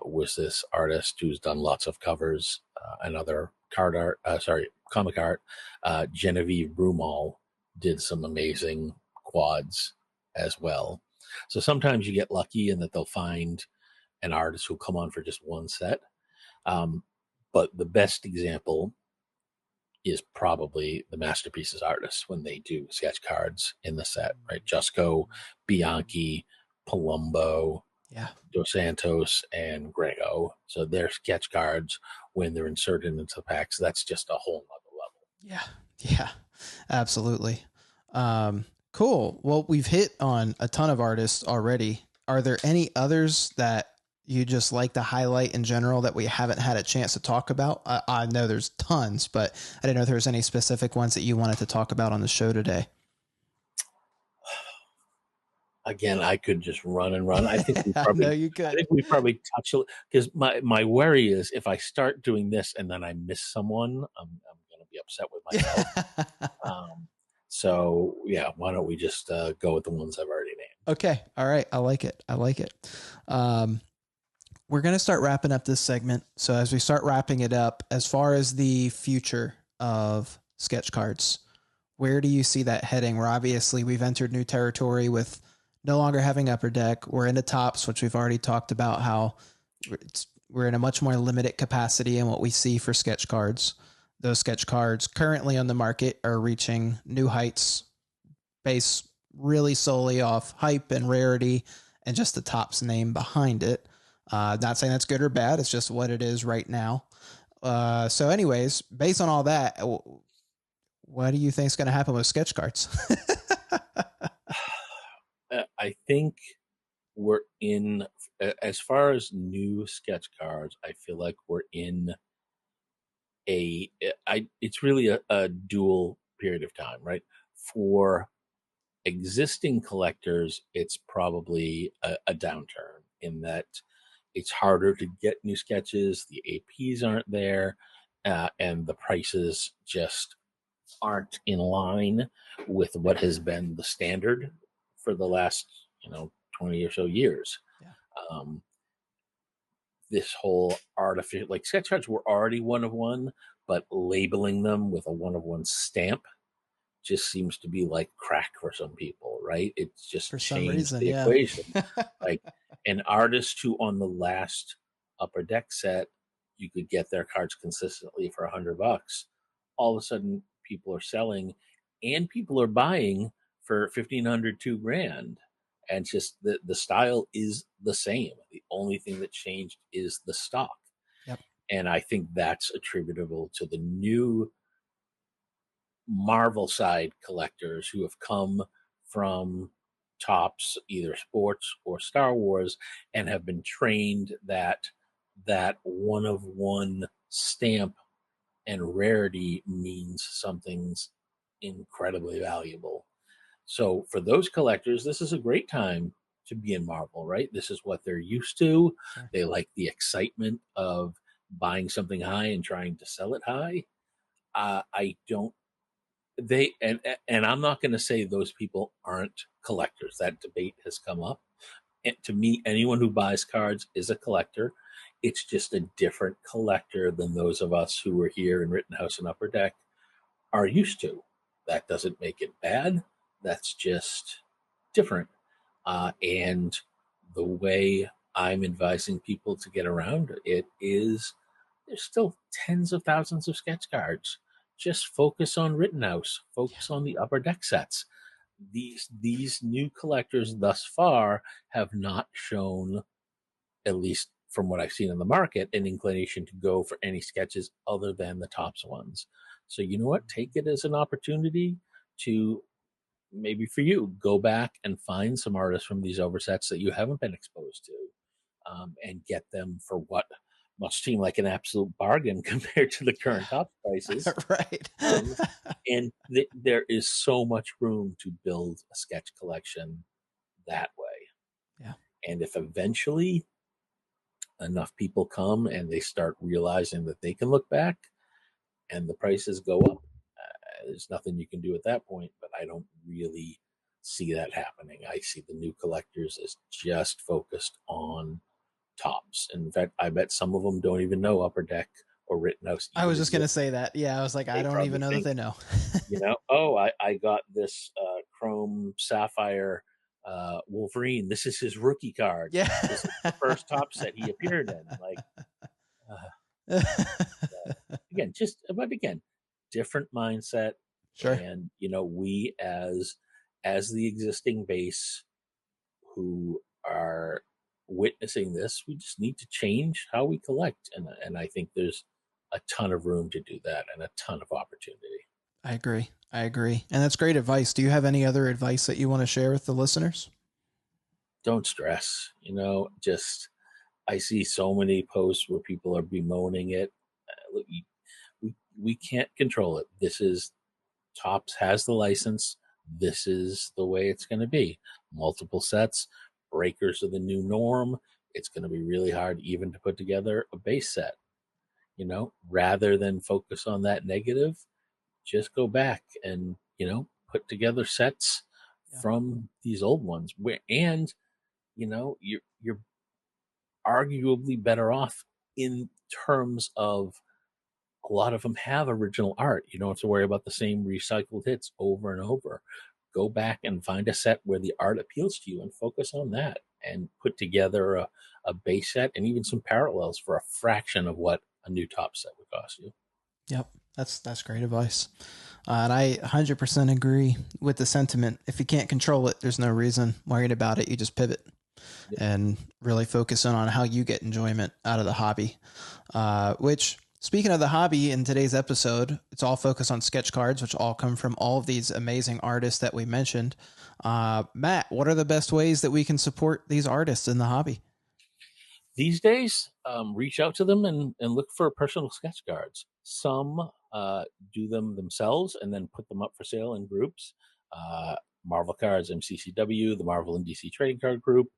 was this artist who's done lots of covers and other comic art. Genevieve Brumal did some amazing quads as well. So sometimes you get lucky in that they'll find an artist who'll come on for just one set. But the best example is probably the Masterpieces artists when they do sketch cards in the set, right? Jusco, Bianchi, Palumbo, Dos Santos, and Grego. So their sketch cards, when they're inserted into the packs, that's just a whole nother level. Yeah, absolutely. Cool. Well, we've hit on a ton of artists already. Are there any others that you just like to highlight in general that we haven't had a chance to talk about? I know there's tons, but I didn't know if there was any specific ones that you wanted to talk about on the show today. Again, I could just run and run. I think we probably, no, you could. I think we probably touch it, because my worry is if I start doing this and then I miss someone, I'm going to be upset with myself. So yeah, why don't we just go with the ones I've already named? Okay. All right. I like it. We're going to start wrapping up this segment. So as we start wrapping it up, as far as the future of sketch cards, where do you see that heading? Where obviously we've entered new territory with no longer having upper deck. We're into tops, which we've already talked about how we're in a much more limited capacity in what we see for sketch cards. Those sketch cards currently on the market are reaching new heights based really solely off hype and rarity and just the top's name behind it. Not saying that's good or bad. It's just what it is right now. So anyways, based on all that, what do you think is going to happen with sketch cards? I think we're in, as far as new sketch cards, I feel like we're in it's really a dual period of time, right? For existing collectors, it's probably a downturn in that it's harder to get new sketches. The APs aren't there, and the prices just aren't in line with what has been the standard for the last 20 or so years. This whole artificial, like, sketch cards were already one of one, but labeling them with a one of one stamp just seems to be like crack for some people, right? It's just for changed some reason, the equation. Like an artist who on the last upper deck set, you could get their cards consistently for $100. All of a sudden people are selling and people are buying for $1,500, $2,000. And just the style is the same. The only thing that changed is the stock. Yep. And I think that's attributable to the new Marvel side collectors who have come from Topps, either sports or Star Wars, and have been trained that one of one stamp and rarity means something's incredibly valuable. So for those collectors, this is a great time to be in Marvel, right? This is what they're used to. Sure. They like the excitement of buying something high and trying to sell it high. I don't. They and I'm not going to say those people aren't collectors. That debate has come up. And to me, anyone who buys cards is a collector. It's just a different collector than those of us who were here in Rittenhouse and Upper Deck are used to. That doesn't make it bad. That's just different. And the way I'm advising people to get around it is there's still tens of thousands of sketch cards. Just focus on Rittenhouse. Focus on the Upper Deck sets. These new collectors thus far have not shown, at least from what I've seen in the market, an inclination to go for any sketches other than the Topps ones. So you know what? Take it as an opportunity to, maybe for you, go back and find some artists from these oversets that you haven't been exposed to, and get them for what must seem like an absolute bargain compared to the current top prices. Right. And there is so much room to build a sketch collection that way. Yeah. And if eventually enough people come and they start realizing that they can look back and the prices go up, there's nothing you can do at that point. But I don't really see that happening. I see the new collectors as just focused on Topps. In fact, I bet some of them don't even know Upper Deck or Rittenhouse. I was just going to say that. Yeah, I was like, I don't even know that they know. Oh, I got this Chrome Sapphire Wolverine. This is his rookie card. Yeah. This is the first Topps set he appeared in. Again, different mindset. Sure. And, we as the existing base who are witnessing this, we just need to change how we collect. And I think there's a ton of room to do that and a ton of opportunity. I agree. And that's great advice. Do you have any other advice that you want to share with the listeners? Don't stress, I see so many posts where people are bemoaning it. Look, we can't control it. This is Topps has the license. This is the way it's going to be. Multiple sets, breakers are the new norm. It's going to be really hard even to put together a base set. Rather than focus on that negative, just go back and, put together sets from these old ones you're arguably better off in terms of a lot of them have original art. You don't have to worry about the same recycled hits over and over. Go back and find a set where the art appeals to you and focus on that and put together a base set and even some parallels for a fraction of what a new top set would cost you. Yep. That's great advice. And I 100% agree with the sentiment. If you can't control it, there's no reason worrying about it. You just pivot and really focus in on how you get enjoyment out of the hobby. Which, speaking of the hobby, in today's episode, it's all focused on sketch cards, which all come from all of these amazing artists that we mentioned. Matt, what are the best ways that we can support these artists in the hobby? These days, reach out to them and look for personal sketch cards. Some do them themselves and then put them up for sale in groups. Marvel Cards, MCCW, the Marvel and DC Trading Card Group.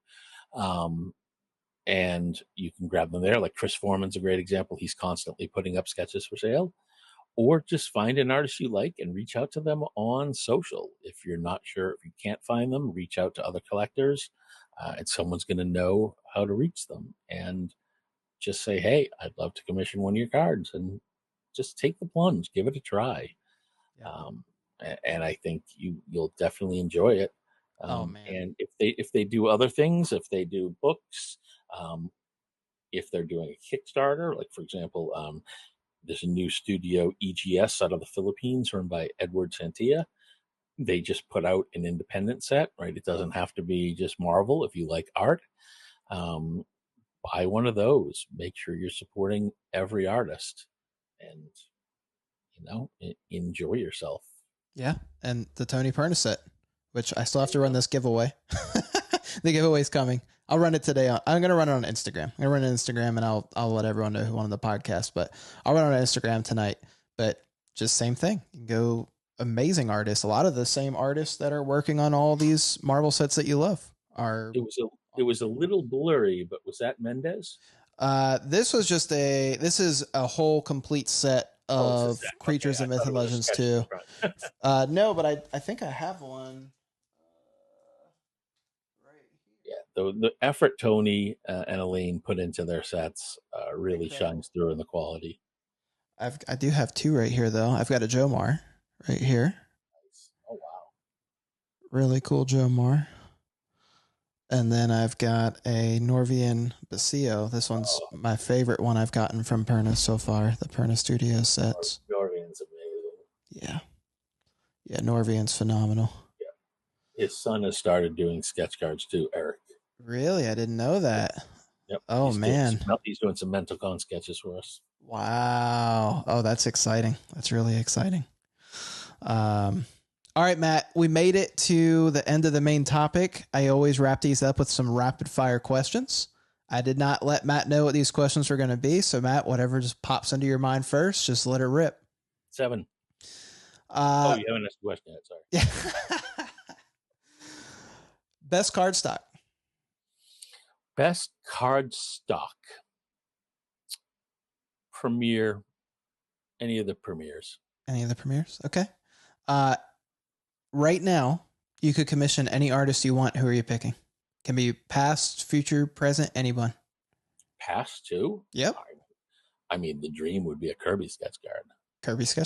And you can grab them there. Like Chris Foreman's a great example. He's constantly putting up sketches for sale. Or just find an artist you like and reach out to them on social. If you're not sure, if you can't find them, reach out to other collectors. And someone's going to know how to reach them. And just say, hey, I'd love to commission one of your cards. And just take the plunge. Give it a try. Yeah. And I think you'll definitely enjoy it. Man. And if they do other things, if they do books, if they're doing a Kickstarter, like for example, there's a new studio, EGS, out of the Philippines, run by Edward Santia. They just put out an independent set, right? It doesn't have to be just Marvel. If you like art, buy one of those. Make sure you're supporting every artist, and enjoy yourself. Yeah, and the Tony Perna set, which I still have to run this giveaway. The giveaway's coming. I'll run it today. I'm going to run it on Instagram. I'm going to run it on Instagram, and I'll let everyone know who won the podcast. But I'll run it on Instagram tonight. But just same thing. You can go amazing artists. A lot of the same artists that are working on all these Marvel sets that you love are. It was a little blurry, but was that Mendez? This is a whole complete set of creatures and myth and legends too. No, but I think I have one. The effort Tony and Elaine put into their sets really shines through in the quality. I do have two right here though. I've got a Jomar right here. Nice. Oh wow! Really cool Jomar. And then I've got a Norvian Basio. This one's my favorite one I've gotten from Perna so far. The Perna Studios sets. Norvian's amazing. Yeah, Norvian's phenomenal. Yeah. His son has started doing sketch cards too, Eric. Really? I didn't know that. Yep. Oh, man. He's doing some Mental Con sketches for us. Wow. Oh, that's exciting. That's really exciting. All right, Matt, we made it to the end of the main topic. I always wrap these up with some rapid fire questions. I did not let Matt know what these questions were going to be. So, Matt, whatever just pops into your mind first, just let it rip. 7. You haven't asked a question yet. Sorry. Best card stock. Best card stock. Premiere. Any of the premieres. Okay. Right now, you could commission any artist you want. Who are you picking? Can be past, future, present, anyone. Past too? Yep. I mean, the dream would be a Kirby sketch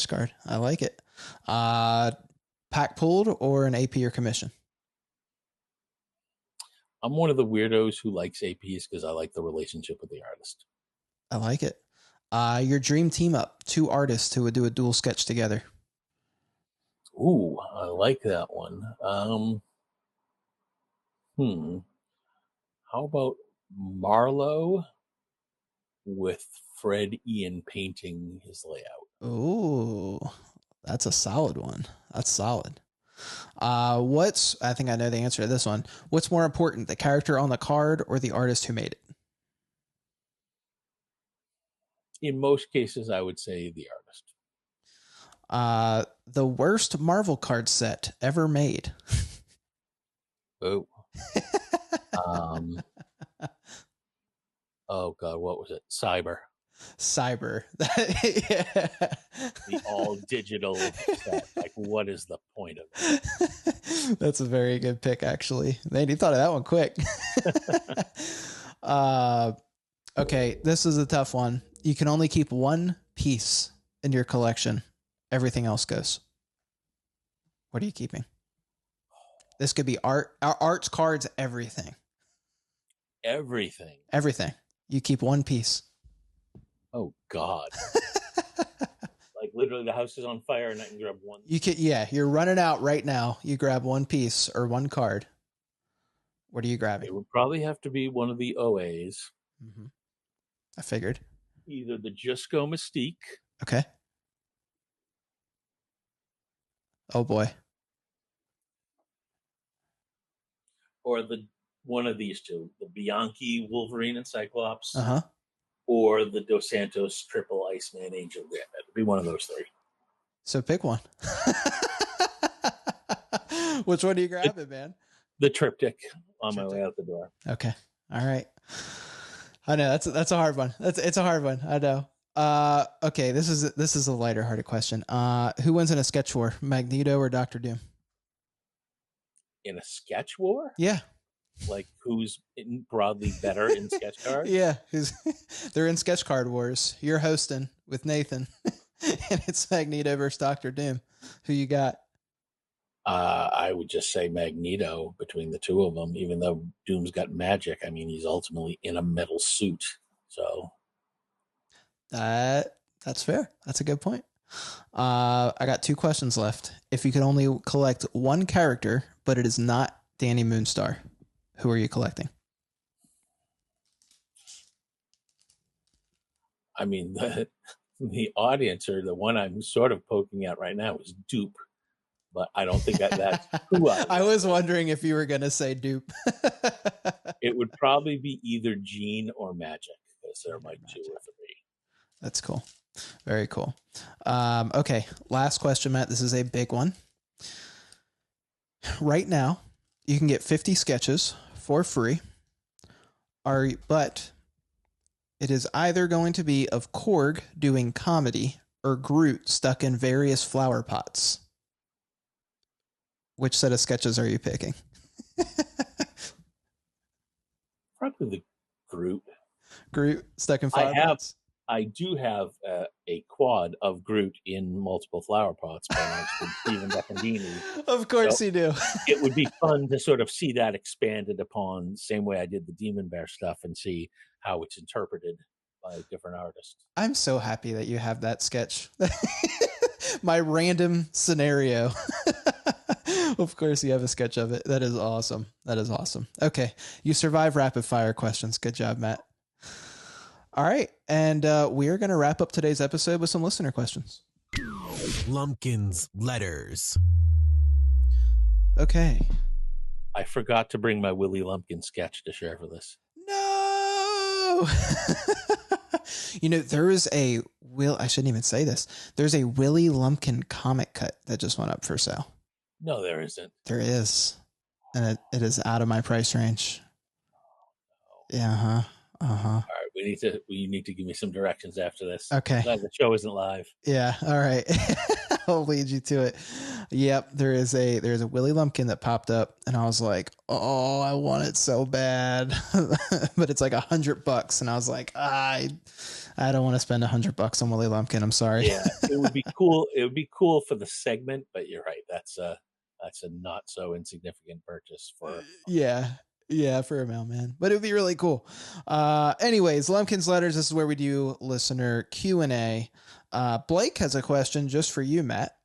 card. I like it. Pack pulled or an AP or commission? I'm one of the weirdos who likes APs because I like the relationship with the artist. I like it. Your dream team up. 2 artists who would do a dual sketch together. Ooh, I like that one. How about Marlowe with Fred Ian painting his layout? Ooh, that's a solid one. That's solid. I think I know the answer to this one. What's more important, the character on the card or the artist who made it? In most cases, I would say the artist. The worst Marvel card set ever made. Oh. Oh God, what was it? Cyber. Yeah. The all digital set. Like, what is the point of it? That's a very good pick, actually. Man, you thought of that one quick. Okay, this is a tough one. You can only keep one piece in your collection. Everything else goes. What are you keeping? This could be arts, cards, everything. Everything. You keep one piece. Oh God. Like literally the house is on fire and I can grab one. You're running out right now. You grab one piece or one card. What are you grabbing? It would probably have to be one of the OAs. Mm-hmm. I figured. Either the Jusco Mystique. Okay. Oh boy. Or one of these two, the Bianchi Wolverine and Cyclops. Uh-huh. Or the Dos Santos Triple Iceman Angel Gambit. It'd be one of those 3. So pick one. Which one are you grabbing, man? The triptych on my way out the door. Okay. All right. I know that's a hard one. It's a hard one. I know. Okay. This is a lighter hearted question. Who wins in a sketch war, Magneto or Dr. Doom? In a sketch war? Yeah. Like who's broadly better in sketch cards? Yeah, they're in sketch card wars. You're hosting with Nathan, and it's Magneto versus Dr. Doom. Who you got? I would just say Magneto between the two of them. Even though Doom's got magic, I mean he's ultimately in a metal suit. So that's fair. That's a good point. I got 2 questions left. If you could only collect one character, but it is not Danny Moonstar, who are you collecting? I mean, the audience, or the one I'm sort of poking at right now, is Dupe. but I don't think that's who I am. I was wondering if you were going to say dupe. It would probably be either Gene or Magic, because they're my 2 or 3. That's cool. Very cool. Okay, last question, Matt. This is a big one. Right now, you can get 50 sketches for free, but it is either going to be of Korg doing comedy or Groot stuck in various flower pots. Which set of sketches are you picking? Probably the Groot. Groot stuck in flower pots? I do have a quad of Groot in multiple flower pots by Stephen Beccandini. Of course you do. It would be fun to sort of see that expanded upon, same way I did the Demon Bear stuff, and see how it's interpreted by different artists. I'm so happy that you have that sketch. My random scenario. Of course you have a sketch of it. That is awesome. That is awesome. Okay. You survived rapid fire questions. Good job, Matt. All right. And we are going to wrap up today's episode with some listener questions. Lumpkin's letters. Okay. I forgot to bring my Willie Lumpkin sketch to share for this. No. You know, there is I shouldn't even say this. There's a Willie Lumpkin comic cut that just went up for sale. No, there isn't. There is. And it is out of my price range. Yeah. All right. We need to give me some directions after this. Okay. The show isn't live. Yeah. All right. I'll lead you to it. Yep. There's a Willie Lumpkin that popped up and I was like, oh, I want it so bad, but it's like $100. And I was like, I don't want to spend $100 on Willie Lumpkin. I'm sorry. Yeah. It would be cool. It would be cool for the segment, but you're right. That's a not so insignificant purchase for. Yeah, for a mailman, but it would be really cool. Anyways, Lumpkin's letters. This is where we do listener Q&A. Blake has a question just for you, Matt.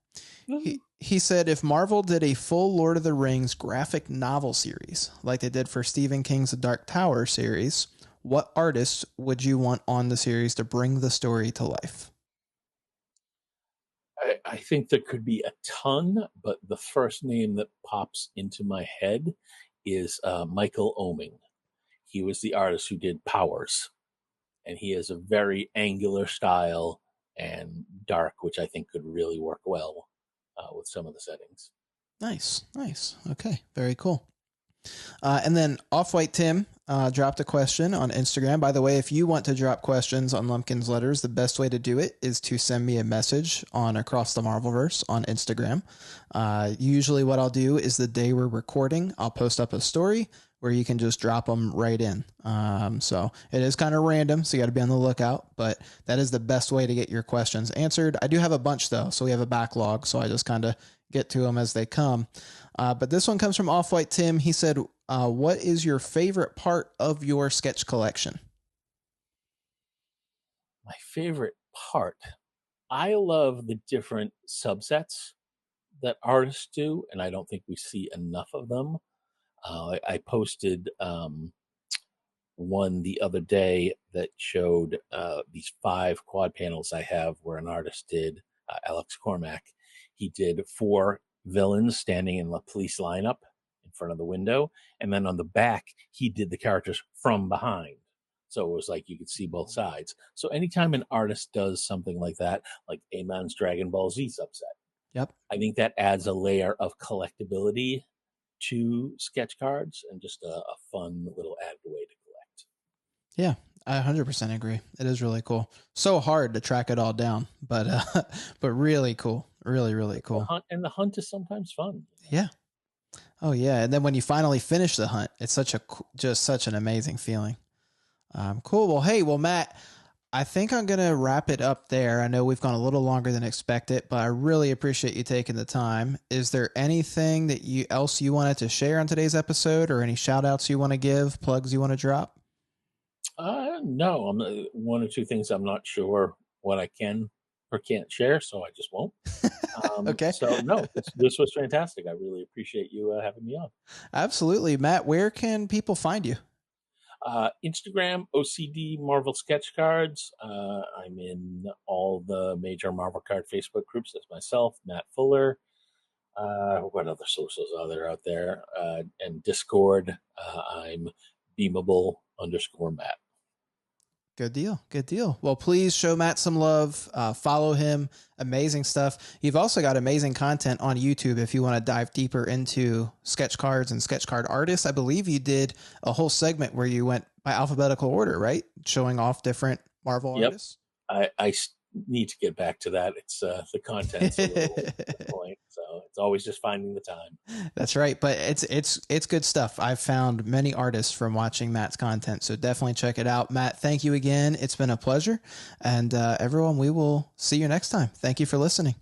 He said, if Marvel did a full Lord of the Rings graphic novel series, like they did for Stephen King's The Dark Tower series, what artist would you want on the series to bring the story to life? I think there could be a ton, but the first name that pops into my head is Michael Oeming. He was the artist who did Powers, and he has a very angular style and dark, which I think could really work well with some of the settings. Nice. Okay, very cool. And then Off-White Tim dropped a question on Instagram. By the way, if you want to drop questions on Lumpkin's letters, the best way to do it is to send me a message on Across the Marvelverse on Instagram. Usually what I'll do is the day we're recording, I'll post up a story where you can just drop them right in. So it is kind of random, so you got to be on the lookout, but that is the best way to get your questions answered. I do have a bunch though, so we have a backlog, so I just kind of get to them as they come. But this one comes from Off-White Tim. He said, what is your favorite part of your sketch collection? My favorite part? I love the different subsets that artists do, and I don't think we see enough of them. I posted one the other day that showed these 5 quad panels I have where an artist did, Alex Cormack. He did 4 villains standing in the police lineup in front of the window, and then on the back he did the characters from behind, so it was like you could see both sides. So anytime an artist does something like that, like Amon's Dragon Ball Z subset, I think that adds a layer of collectability to sketch cards and just a fun little added way to collect. Yeah, I 100% agree. It is really cool. So hard to track it all down, but really cool. Really cool. The hunt is sometimes fun. Yeah. Oh yeah. And then when you finally finish the hunt, it's just such an amazing feeling. Cool. Well, Matt, I think I'm going to wrap it up there. I know we've gone a little longer than expected, but I really appreciate you taking the time. Is there anything that else you wanted to share on today's episode, or any shout outs you want to give, plugs you want to drop? No, one or two things I'm not sure what I can or can't share, so I just won't. Okay. So no, this was fantastic. I really appreciate you having me on. Absolutely. Matt, where can people find you? Instagram, OCD Marvel Sketch Cards. I'm in all the major Marvel Card Facebook groups. That's myself, Matt Fuller. What other socials are there out there? And Discord, I'm beamable_Matt. Good deal. Good deal. Well, please show Matt some love. Follow him. Amazing stuff. You've also got amazing content on YouTube if you want to dive deeper into sketch cards and sketch card artists. I believe you did a whole segment where you went by alphabetical order, right? Showing off different Marvel artists. I need to get back to that. It's the content's a little point, so it's always just finding the time. That's right, but it's good stuff. I've found many artists from watching Matt's content, so definitely check it out. Matt, thank you again. It's been a pleasure, and everyone, we will see you next time. Thank you for listening.